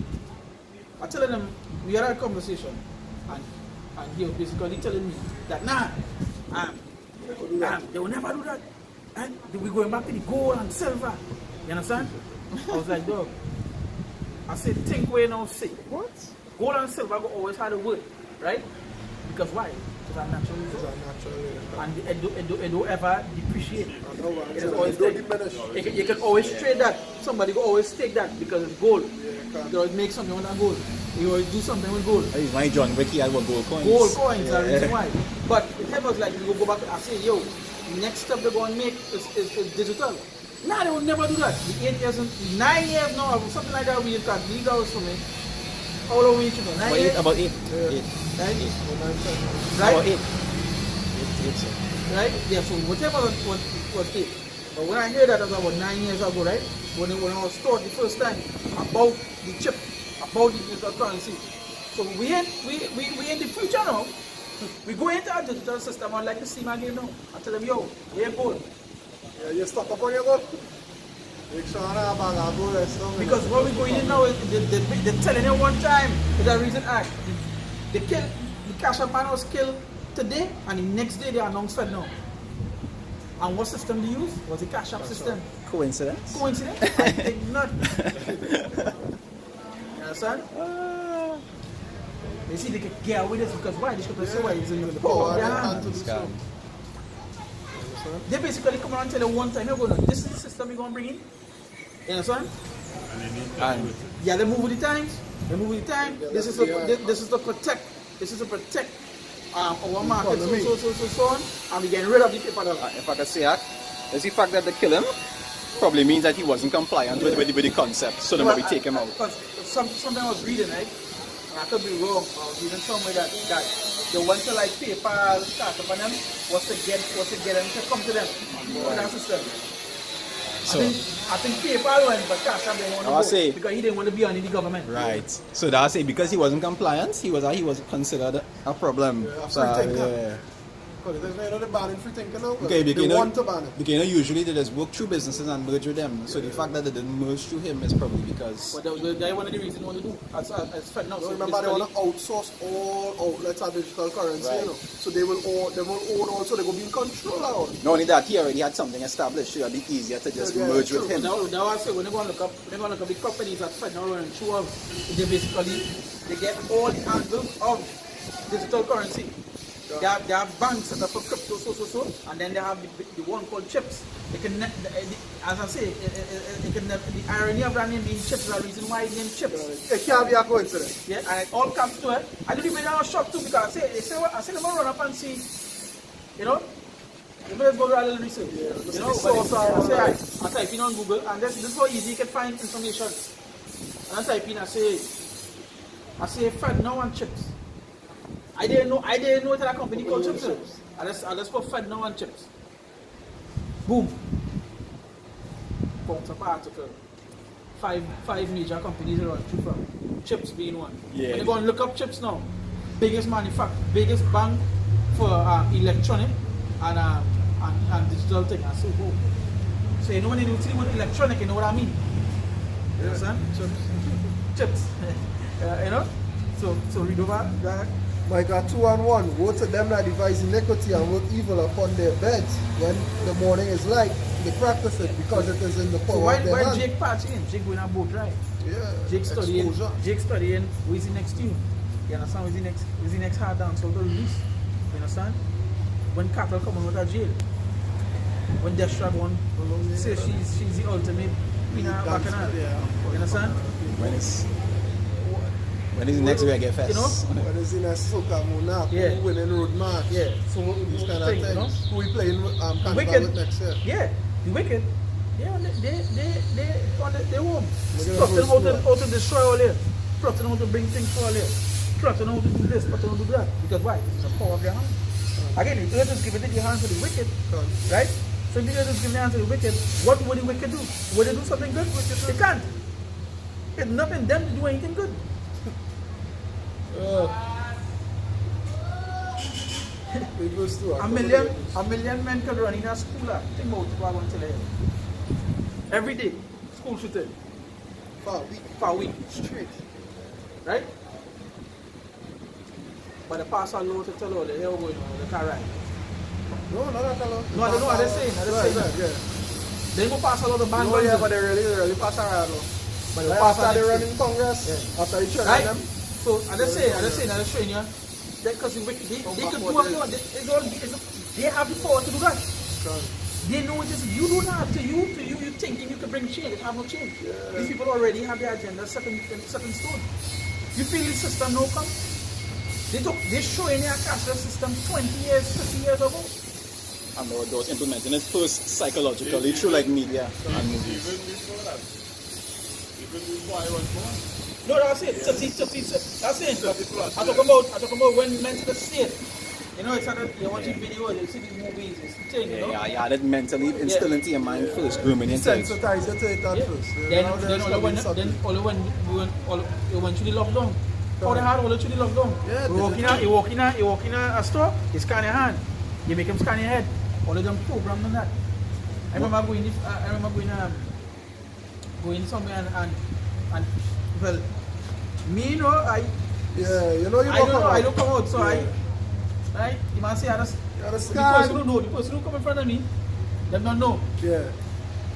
I telling him we had a conversation, and he was basically telling me that they will never do that. And we going back to the gold and silver. You understand? I was like, dog. I said, think where now say.
What?
Gold and silver go always had a word, right? Because why? Because I'm natural. And it don't ever depreciate. It is always take. You can always trade that. Somebody will always take that because it's gold. You always make something with that gold. You always do something with gold.
That is my John Wick, he had what, gold coins?
Gold coins are the reason why. But it was like we go back and say, yo, next step they're going to make is digital. Nah, they will never do that. The 8 years, 9 years now, something like that, we got legal hours for me. How long we each know? 9 years?
About 8.
Yeah.
9 years.
About
Right?
8.
Right? Yeah, so whatever was 8. But when I heard that, that was about 9 years ago, right? When I was taught the first time about the chip, about the digital currency. So we in the future now. We go into our digital system and like to see my game now. I tell them, yo, where gold?
Yeah, you stock up on your gold. Make sure I have a gold and stuff.
Because what we're going in now is they're telling you one time is a reason act. The cash up man was killed today and the next day they announced Fed now. And what system they use? Was the cash up system.
Coincidence?
Coincidence? I think not. You understand? They see they can get away with this because why? This could say why it's in the power of their hand to do so. They basically come around and tell you one time, you're going to, this is the system we're going to bring in. You understand?
And
Yeah, they move with the times. They move with the time. This is to protect. This is to protect our market, so on. And we're getting rid of the paper dollar.
If I could say that, is the fact that they kill him probably means that he wasn't compliant with the concept, so they maybe take him out.
Because something I was reading, right? And I could be wrong. I was reading somewhere that they went to like PayPal, start up on them, was to get them to come to them. To that system.
So
I think PayPal went, but Cash App didn't want to
I
go
say-
because he didn't want to be under the government.
right. So that I say because he wasn't compliant, he was considered a problem.
Yeah, a
So,
free thinker.
yeah.
Because there's no other banning free thinking now.
Okay,
they
because
want to ban it.
because usually they just work through businesses and merge with them. So the fact that they didn't merge through him is probably because
But that's one of the reasons they want to do. As Fed now.
So
So
remember, they
basically-
want to outsource all outlets of digital currency,
Right.
you know. So they will own also, they will be in control of it.
not only that he already had something established, so it'd be easier to just
Yeah,
merge
true.
with him.
Now I say when they're going to look up the companies that Fed now running through of, they basically they get all the angles of digital currency. They have banks set up for crypto, and then they have the one called chips. They can, as I say, the irony of that name being chips is the reason why it's named chips.
It can't be a coincidence.
Yeah, and it all comes to it. I didn't even know shocked too because I say them run up and see, you know. You better go do a little research. You know, I type in on Google, and this is how easy you can find information. And I type in, I say Fed now and chips. I didn't know that a company called chips. I just put Fed now and chips. Boom. Bounce up article. Five major companies around through from. Chips being one.
Yeah.
When you go and look up chips now, biggest biggest bank for electronic and digital thing. I say, whoa. So you know when you do electronic, you know what I mean? You understand? Chips. You know? So read over that.
Micah 2-1, woe to them that devise iniquity and work evil upon their beds. When the morning is light, they practice it because it is in the
So
power
why
of their hand.
Jake patch in? Jake going on boat, right?
Yeah,
Jake studying.
exposure.
Jake studying. Who is the next team? You understand? Who's the next hard dance? So the release. You understand? When cattle come out of jail. When Destra one say she's the ultimate queen of Bacchanal. You understand?
When is the next reggae fest?
You know?
When is in a soca Monaco,
Yeah.
winning road march.
Yeah. So
These kind of
thing,
things.
you know?
Who we playing Carnival
Wicked.
with next year?
Yeah, the wicked. They won.
Look at
Plotting
those
how to destroy all here. Plotting how to bring things for all here. Plotting how to do this, plotting how to do that. Because why? It's the power of their hand. Again, if you just give it in your hands to the wicked, right? So if you just give the hands to the wicked, what would the wicked do? Would they do something good? They can't. It's not in them to do anything good.
It goes to
A million men could run in a school. Think about what I want to tell you. Every day, school shooting for a week.
Straight.
Right? But the pastor law to tell all the hell going on, the car ride.
No, not at all.
No, I don't know what they're saying.
Yeah.
They go pass a lot of band
No, yeah, but they really pass around.
But
Like after they run in Congress, after they train
right?
them.
So, and they showing you, because they could do what they want. They have the power to do that. They know it is, you don't have to, you thinking you can bring change, it have no change. These people already have their agenda set in stone. You feel the system no come? They showing their cashless system 20 years, 50 years ago.
And they was implementing it first psychologically through like media and movies.
Even before that. Even before I was born.
No, that's it. That's it.
30 plus,
I talk about when men to the state. You know, it's like you watch videos, you see these movies, it's the thing, you know.
Yeah, you had it mentally instilled into your mind first, grooming your things.
Sensitize you to it at
Yeah.
first.
Then eventually lockdown. How the hard will actually lockdown?
Yeah,
You walk in a store, you scan your hand, you make them scan your head. All of them programmed on that. I remember going somewhere and well, me, you know,
Yeah, you know you
I don't come out, so right? You must say, the
scan.
person who come in front of me, they don't know.
Yeah.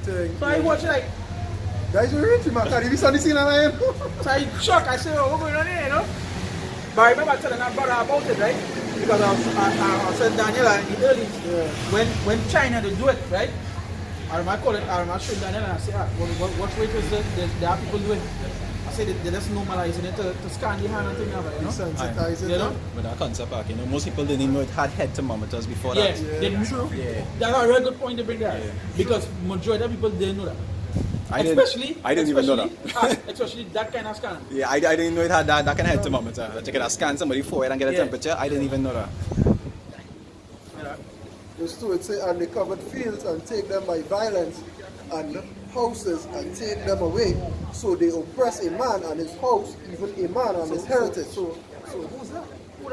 So I watch like,
Guys, you're rich, man. Can you be sunny scene alive?
so I shock, I say, oh, what's going on here, you know? But I remember telling my brother about it, right? Because I said Daniela in the early, when China they do it, right? I remember showing Daniela and I say, what rate is there are people doing? I say they're just normalizing it to scan the hand and thing, you know?
Sensitize it.
You know?
With that concept back, most people didn't even know it had head thermometers before
Yeah,
that.
they true.
Yeah.
That's a very good point to bring that. Because majority of people didn't know that.
I didn't even know that.
Especially that kind of scan.
Yeah, I didn't know it had that kind of head thermometer. That you could scan somebody forehead and get a temperature. I didn't even know that.
Just to it say, and they covered fields and take them by violence. and houses and take them away. So they oppress a man and his house, even a man and his heritage.
So who's that? Who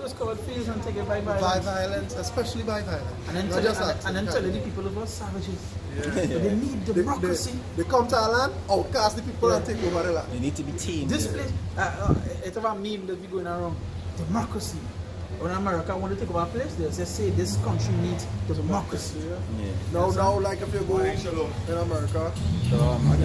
does covered fields and take it by
By
violence?
violence, especially by violence.
And then
Not just
telling the people of us savages. But they need democracy.
They come to our land, outcast the people and take over the land.
They need to be tamed.
This place, it's about meme that be going around. Democracy. When America want to take over a place, they just say this country needs democracy.
Now, like if you go in America
Um,
and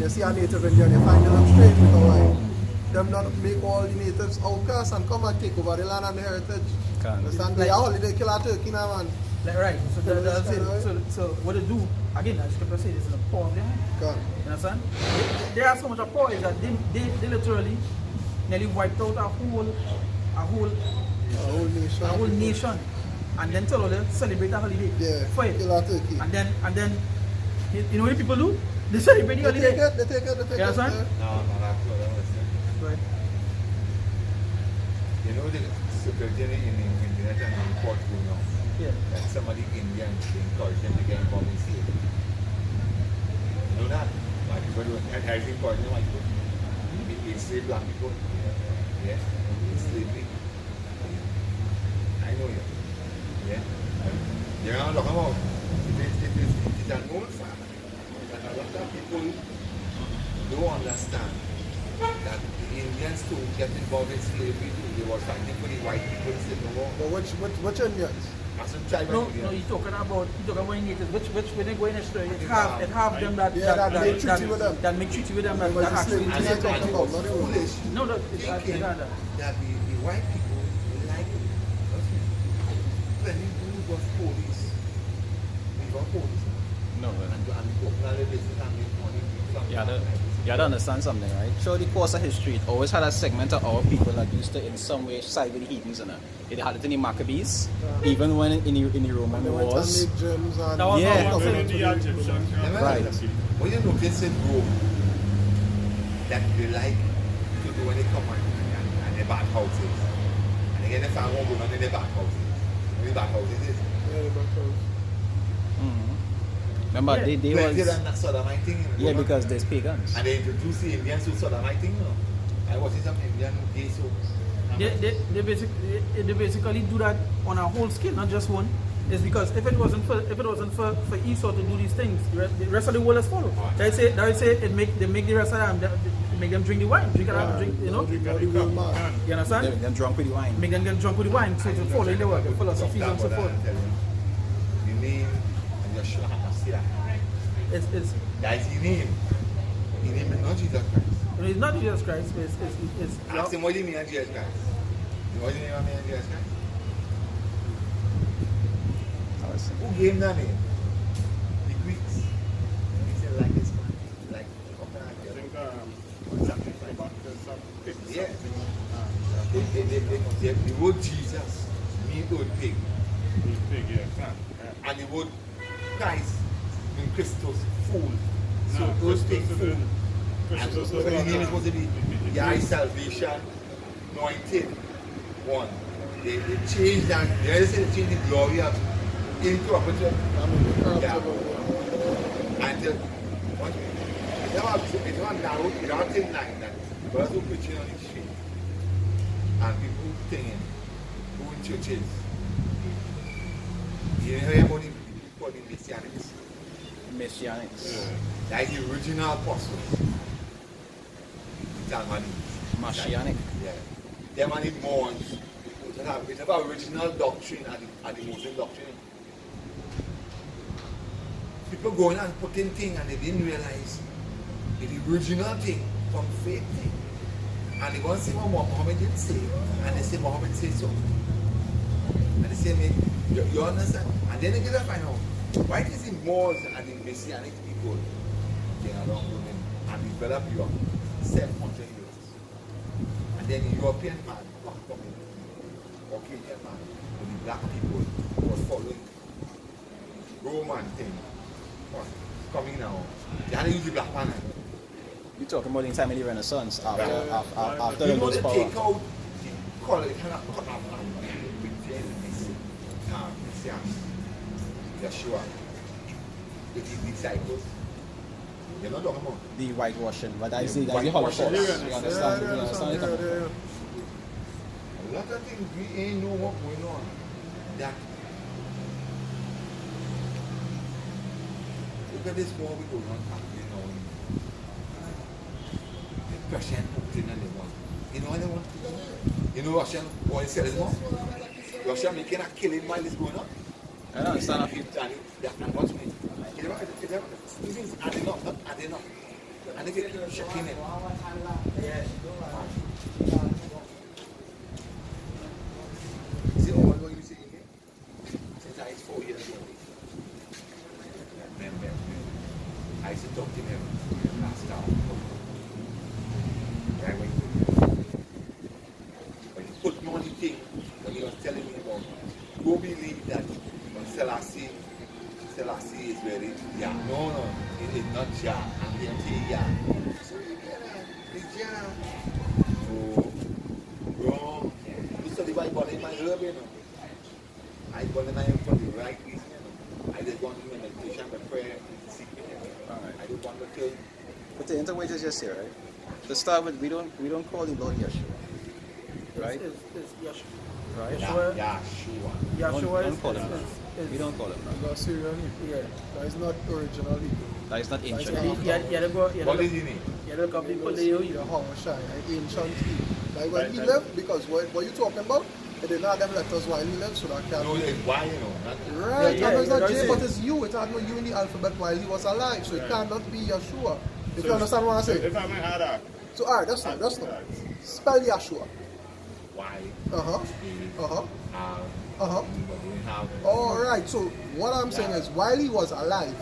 you see a native Indian, you find them strange because like them not make all the natives outcasts and come and take over the land and the heritage.
Can't.
Understand? They are holiday kill a turkey now, man.
Like, right. So that's it.
Right.
So what they do, again, as Scripture say, this is a poor of them.
Can't.
You understand? They are so much of poor is that they literally nearly wiped out a whole nation, and then tell all them celebrate a holiday.
Yeah,
for it.
kill a turkey.
And then you know what people do? They celebrate the holiday.
They take it.
You understand?
No, that's what I was saying.
Right.
You know the security in India and in Port now.
Yeah.
That some of the Indians they encourage them to get involved in slavery. You know that? White people do and has encouraged them white people. They enslave black people. Yeah. Slavery. I know you. Yeah. You know what I'm talking about? It is an old fact that a lot of people don't understand that the Indians too get involved in slavery too. They were fighting for the white people in the war.
But which Indians?
As some tribal
No,
Indians.
you're talking about natives. Which when they go in the story, it have them that
make treaty with them.
that make treaty with them that
But the
actually.
slavery
And
they're
then
talking about, not the
foolish
No, no,
thinking that the white people like it. When you was police, we were police.
No,
And go plan a business and make money.
you have to understand something, right? Through the course of history, it always had a segment of our people that used to, in some way, side with the heathens. It had it in the Maccabees, even when in the Roman
They went and
wars.
make gems and
That was
Yeah.
all-
Even in the Egyptian.
Right.
When you notice in Rome that they like to do when they come and they bad houses. And they get the farm woman in the bad houses. When the bad houses is.
Yeah, the back house.
Remember, they
Plenty
was...
than that sodomite thing.
Yeah, because there's pagans.
And they introduce the Indians to sodomite thing, you know. I watched some Indian gay soaps.
They basically do that on a whole scale, not just one. It's because if it wasn't for Esau to do these things, the rest of the world has followed. They say they make the rest of them they make them drink the wine, drink, you know. You understand?
They're drunk with the wine.
Make them get drunk with the wine, so to follow in the world, the philosophies and so forth.
The name and your should have to see that.
It's
That is the name. The name is not Jesus Christ.
it's not Jesus Christ. It's
Ask him what do you mean on Jesus Christ. What do you mean on Jesus Christ? Who gave him that name? The Greeks. He said like this man. Like
I think something back to some pig.
yeah. The word Jesus means word pig.
Pig, yeah.
And the word Christ means Christos, fool. So
No,
word pig,
Christos is
fool.
in-
And
Christos
so
is
the
in-
name is supposed to be Yahweh salvation, anointed one. They changed that. They say they changed the glory of into a picture. Yeah. Until it's not narrow, it's not thin line that brothers who preaching on the street and people singing, who in churches. You hear about the people called the Messianics?
Messianics.
That is the original apostles. The Talmudists.
Messianic.
Yeah. Them and the Mormons. It's about original doctrine and the Muslim doctrine. People going and putting things and they didn't realize the original thing from fake thing. And they go and see what Muhammad did say. And they say Muhammad said so. And they say, mate, you understand? And then they get to find out why is the Moors and the Messianic people get along with them and develop Europe 700 years. And then the European man come in, Caucasian man, with the black people was following Roman thing. Coming now. They had to use the black man.
You're talking about the time of the Renaissance after
You
the
know
lose
they
power.
take out the color, kind of cut off and pretend this Messiah, Yeshua. with his disciples. You know what I'm talking about?
The whitewashing, but that's
The
the
whitewashing.
Holocaust. You
Yeah,
understand? You
yeah,
understand it?
yeah.
A lot of things we ain't know what going on. That look at this war we go on, you know. The Russian Putin and they want. You know what they want? You know Russian what is selling more? Russia making a killing while it's going on.
I don't understand a few.
And watch me. This is adding up, not adding up. And if you keep checking it. See all you see here? Since I was 4 years old. Remember, I used to talk to him last hour. Right when he put me on the thing, when he was telling me about, go believe that when Selassie is ready. Yeah, no, it is not Jah. I'm here to Jah. So you get it's Jah. No, wrong. You study Bible in my herb, you know. I go in my for the right reason, you know. I just want to do meditation, but prayer, seeking, you know.
Alright.
I don't want to kill.
But the interwages just here, right? To start with, we don't call the Lord Yeshua, right?
It's Yeshua.
Right?
Yeshua.
Don't
Yeshua
call him that.
is
We don't call him that.
That's Syrian Hebrew.
yeah.
That is not original Hebrew.
That is not ancient.
That's
Hebrew.
You had to go. You
What
had
is
to
his name?
look up the
It was
Paleo.
the Hawashai, ancient Hebrew. Like when he
Right.
left, because what you talking about, they did not have them letters while he left, so that
No,
can't be.
it's why, you know. Not,
Right,
Yeah,
and it's not
that's
J,
it.
but it's U. It had no U in the alphabet while he was alive, so it
Right.
cannot be Yeshua. If
So
you understand what I say.
If I may add that,
So, alright, that's not. Spell Yeshua.
why?
Uh-huh.
The,
Uh-huh.
uh-huh.
Uh-huh. Alright, so what I'm saying is while he was alive,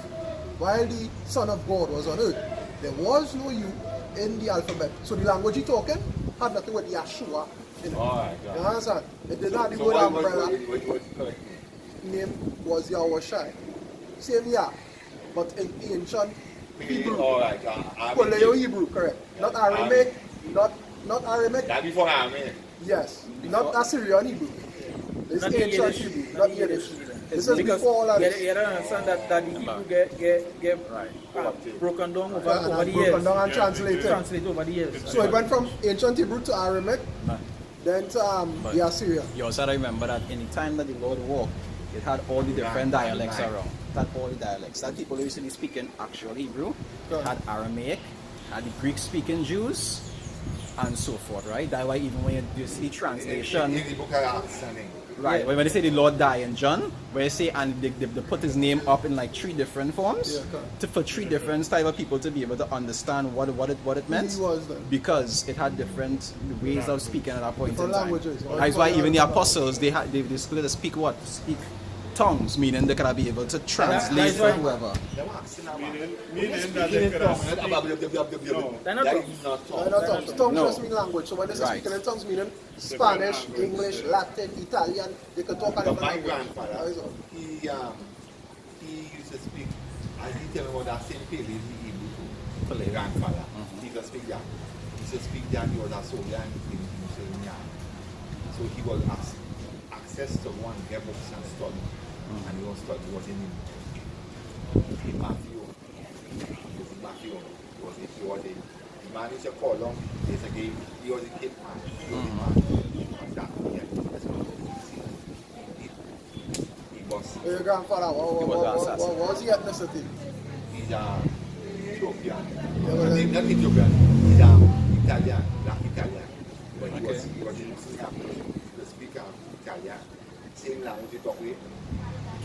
while the Son of God was on earth, there was no U in the alphabet. So the language he talking had nothing with Yeshua in it.
Alright,
You understand? It did not have the
So
word
what
umbrella.
correct?
Name was Yahushai. Same year, but in ancient Hebrew.
Alright,
Paleo Hebrew, correct. Not Aramaic, not Aramaic,
that before I mean.
yes. Not Assyrian Hebrew. It's
Not
ancient
Yiddish.
Hebrew,
Not
not Yiddish.
Yiddish.
This is
Because
before all of
you
this.
gotta understand that the Hebrew get broken down over
And
the
I've
years.
broken down and
Yeah,
translated.
Translate over the years.
So it went from ancient Hebrew to Aramaic,
But
then to the Assyrian.
you also gotta remember that in the time that the Lord walked, it had all the different
Right,
dialects
right.
around. It had all the dialects. That people usually speaking actual Hebrew,
Correct.
had Aramaic, had the Greek speaking Jews, and so forth, right? That's why even when you see translation,
In the book of Acts, I think.
right,
Yeah.
when they say the Lord died in John, where they say, and they put his name up in like 3 different forms,
Yeah, correct.
for 3 different type of people to be able to understand what it meant.
He was then.
Because it had different ways of speaking at that point in
Different
time.
languages.
That's why even the apostles, they split to speak what? Speak tongues, meaning they could be able to translate
That's
for
why-
whoever.
They were asking about-
meaning that
speaking
they
in
could
tongues.
have
They're not tongues.
They're not
That
tongues.
is not
No,
tongues.
not tongues. Tongues
No.
just mean language. So when they say
Right.
speaking in tongues, meaning Spanish,
language,
English,
yeah.
Latin, Italian, they could talk a
But
different
my
language.
grandfather,
That is all.
he used to speak, as he tell me about that same Paleo Hebrew too. My
Paleo.
grandfather, he used to speak that. He used to speak that he was a soldier in Muslim. So he was access to one, get books and study. And he was study, he was in Matthew. He was in Matthew. He was in the man used to call him, he was a kid man. He was a man. That, yeah, that's what he was.
Your grandfather, what was the ethnicity?
He's Ethiopian.
well,
Not Ethiopian. He's Italian, black Italian. But he was in Singapore. He speak Italian. Same language he talk with.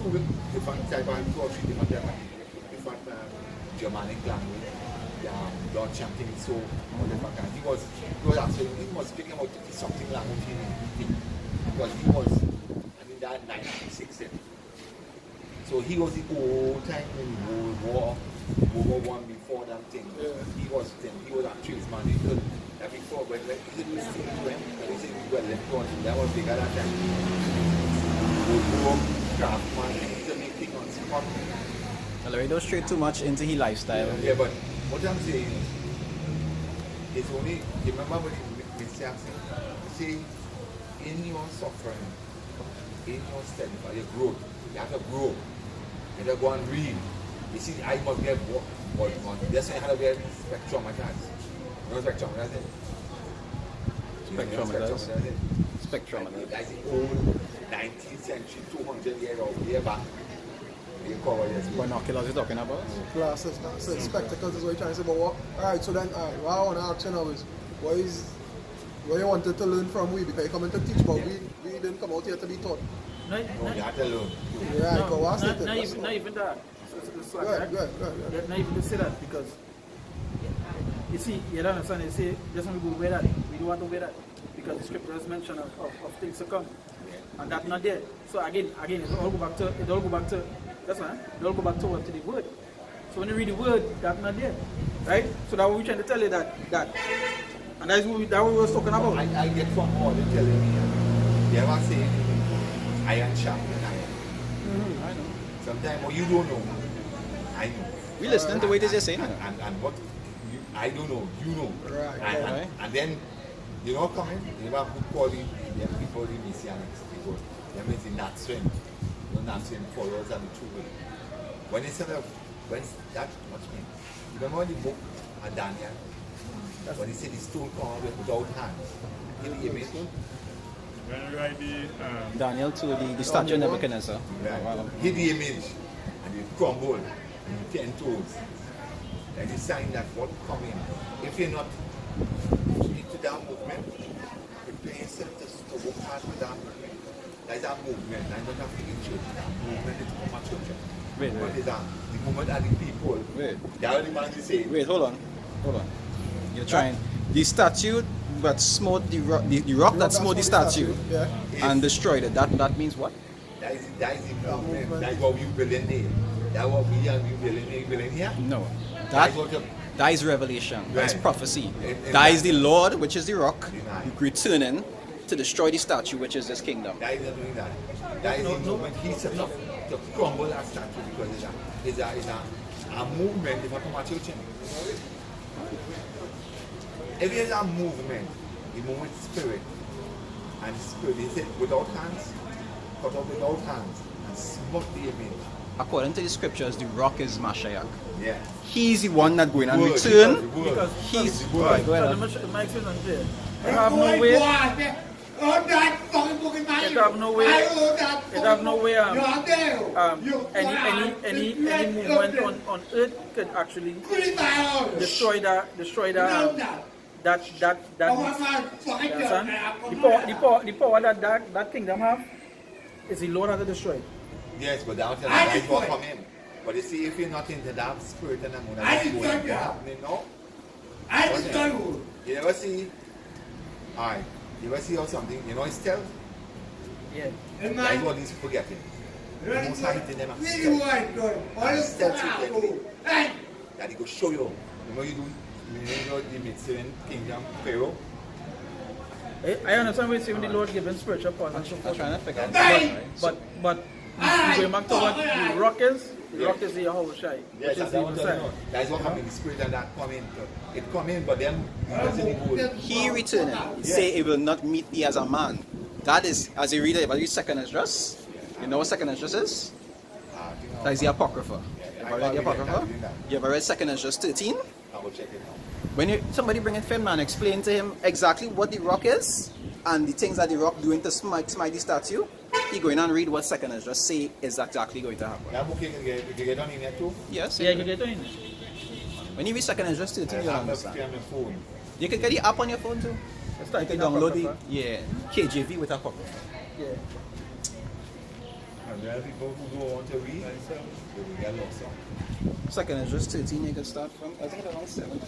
2 different type of 2 or 3 different Germanic language. Dutch and things. So all different kind. He was speaking about something language because he was in that 96. So he was the old time in World War I before that thing.
Yeah.
He was a tradesman. He could before when he didn't listen to him, he said, well, that was bigger that time. World War craftsman, he used to make things on spot.
Well, we don't stray too much into his lifestyle.
Yeah, but what I'm saying is, it's only, you remember what Mr. Jackson say, in your suffering, in your study, for your growth, you have to grow. You have to go and read. You see, I must get what on. That's why I had to wear spectrometers. You know spectrometers?
Spectrometers. Spectrometers.
That's the old 19th century, 200-year-old back. You cover this.
Binoculars you're talking about?
Glasses, so spectacles is what you're trying to say. But what? Alright, so then, what I want to ask you now is, what you wanted to learn from we? Because you're coming to teach, but we didn't come out here to be taught.
No, you have to learn.
Right, but what's it?
Not even that.
Good.
Not even to say that because you see, you don't understand. You say just when we go wear that, we don't want to wear that because the scriptures mention of things to come, and that's not there. So again, it all go back to that's right. It all go back to what to the word. So when you read the word, that's not there, right? So that what we're trying to tell you that, and that's what we was talking about.
I get from all they telling me. They ever say iron sharpen iron.
I know.
Sometimes what you don't know, I know.
We listening to what you're saying.
And what I don't know, you know.
Right.
And then, you know, coming, you know, who call it, them people, the messianics, people, they mean the not swim. Not swim followers and the true. When they said, when that much mean, remember the book of Daniel? When he said the stone come out without hands, in the image.
When you write the
Daniel to the statue of Nebuchadnezzar.
Right. Hit the image and it crumble and 10 toes. That is sign that what coming. If you're not into that movement, prepare yourself to work hard with that movement. There's a movement. I don't have to get church. That movement is from a church.
Wait.
What is that? The movement are the people.
Wait.
They are the man say.
Wait, hold on. You're trying. The statue that smote the rock that smote the statue
Yeah.
and destroyed it. That means what?
That is the movement. That's what we building there. That's what we are building here.
No.
That's what the
That is revelation. That is
Right.
prophecy.
And
That is the Lord, which is the rock,
Deny.
returning to destroy the statue, which is this kingdom.
That is not doing that. That is the movement he set up to crumble that statue because it's a movement if I come at church. If there's a movement, the movement spirit, and spirit, he said without hands, cut off without hands, and smote the image.
According to the scriptures, the rock is Mashiach.
Yeah.
He's the one that going and
Word,
return.
Because
He's
the word.
Right, go
so
ahead.
my experience on there. It have no way. It have no way. It have no way. Any movement on earth could actually destroy that. The power that kingdom have is the Lord that destroy.
Yes, but that's what come in. But you see, if you're not into that spirit and I'm happening now. You ever see? Alright. You ever see how something? You know it's stealth?
Yeah.
That's what these people getting. The most high hitting them at stealth secretly. That he go show you. You know the Mitzvah kingdom, Pharaoh.
I understand what you're saying when the Lord given spiritual powers and so
I'm
forth.
trying to figure out.
But going back to what the rock is, the rock is the Yahweh Shai,
Yes,
which is the Messiah.
that's what happened. The spirit and that come in. It come in, but then it doesn't go.
He returning. Say it will not meet thee as a man. That is, as you read it, if I read second Esdras, you know what second Esdras is? That is the Apocrypha. You ever read the Apocrypha? You ever read second Esdras 13?
I will check it out.
When somebody bring in film and explain to him exactly what the rock is and the things that the rock doing to smite the statue, he going and read what second Esdras say is exactly going to happen.
That book you can get on in there too?
Yes.
Yeah, you get in.
When you read second Esdras 13, you'll
I have
understand.
on my phone.
You can get the app on your phone too.
Let's
You can download the KJV with Apocrypha.
Yeah.
And there are people who go on to read, they will get lost.
Second Esdras 13, you can start from, I think around 7.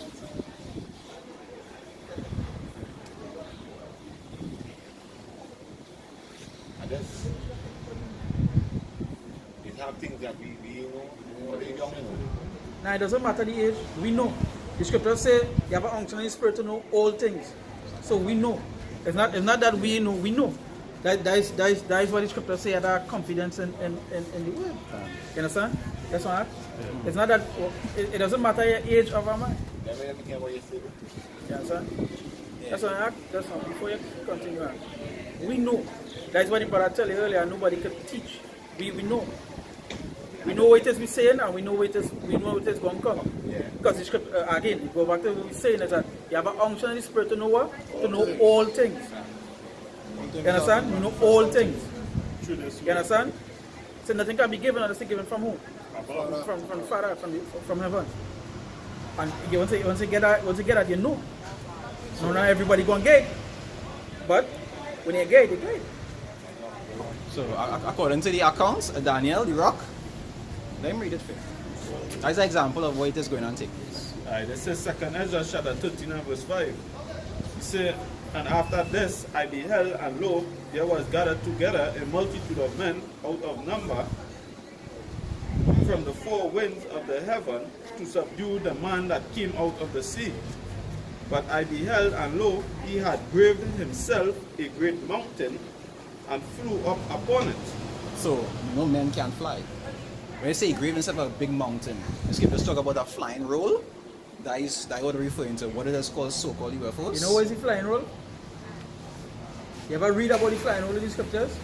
And that's, it have things that we know, or they don't know.
Now it doesn't matter the age, we know. The scriptures say you have an unction in the spirit to know all things. So we know. It's not that we know, we know. That is what the scriptures say, that confidence in the word. You understand? That's what it's not that it doesn't matter your age of a man.
Never everything about your spirit.
You understand? That's what before you continue on. We know. That's what the brother tell you earlier, nobody could teach. We know. We know know what it is we saying, and we know what it is going to come.
Yeah.
Because the script, again, you go back to what we're saying is that you have an unction in the spirit to know what? To know all things. You understand? You know all things.
Through this
You understand? So nothing can be given unless it's given from who?
above.
From the Father, from heaven. And you once you get that, you know. So not everybody going to get it. But when you get it, you get it.
So according to the accounts, Daniel, the rock, let me read it for you. That's an example of what it is going on take place.
Alright, this is 2nd Ezra chapter 13 and verse 5. He said, and after this I beheld, and lo, there was gathered together a multitude of men out of number from the four winds of the heaven to subdue the man that came out of the sea. But I beheld, and lo, he had graved himself a great mountain and flew up upon it.
So, no men can fly. When you say he gave himself a big mountain, the scriptures talk about a flying roll. That what we're referring to. What it is called so-called UFOs.
You know what is the flying roll? You ever read about the flying roll in the scriptures?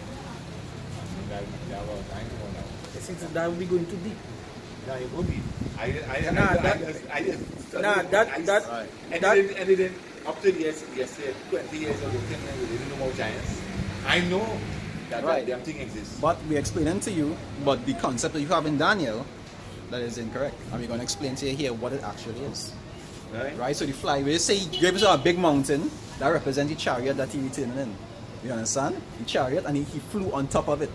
I think that would be going too deep.
Yeah, it would be. I didn't up to yesterday, 20 years ago, we didn't know about giants. I know that
Right.
damn thing exists.
But we're explaining to you, but the concept that you have in Daniel, that is incorrect. And we're going to explain to you here what it actually is.
Right?
Right? So the fly, when you say he gave us a big mountain, that represents the chariot that he returned in. You understand? The chariot, and he flew on top of it.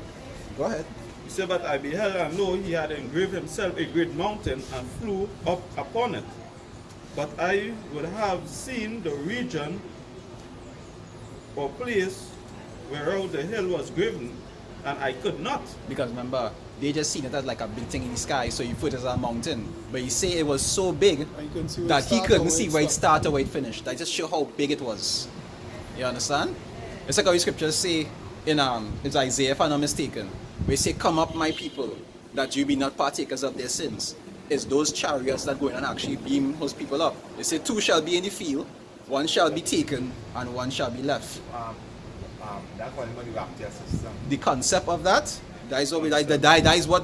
Go ahead.
He said, but I beheld, and lo, he had engraved himself a great mountain and flew up upon it. But I would have seen the region or place whereof the hill was graven, and I could not.
Because remember, they just seen it as like a big thing in the sky, so you put it as a mountain. But you say it was so big
And you couldn't see where
that
it
he
started
couldn't
or
see
where
where
it
it started or where it finished. That just show how big it was. You understand? It's like how the scriptures say in it's Isaiah, if I'm not mistaken, where say, "Come up, my people, that you be not partakers of their sins." It's those chariots that go in and actually beam those people up. They say, "Two shall be in the field, one shall be taken, and one shall be left."
That's what the rapture system.
The concept of that is what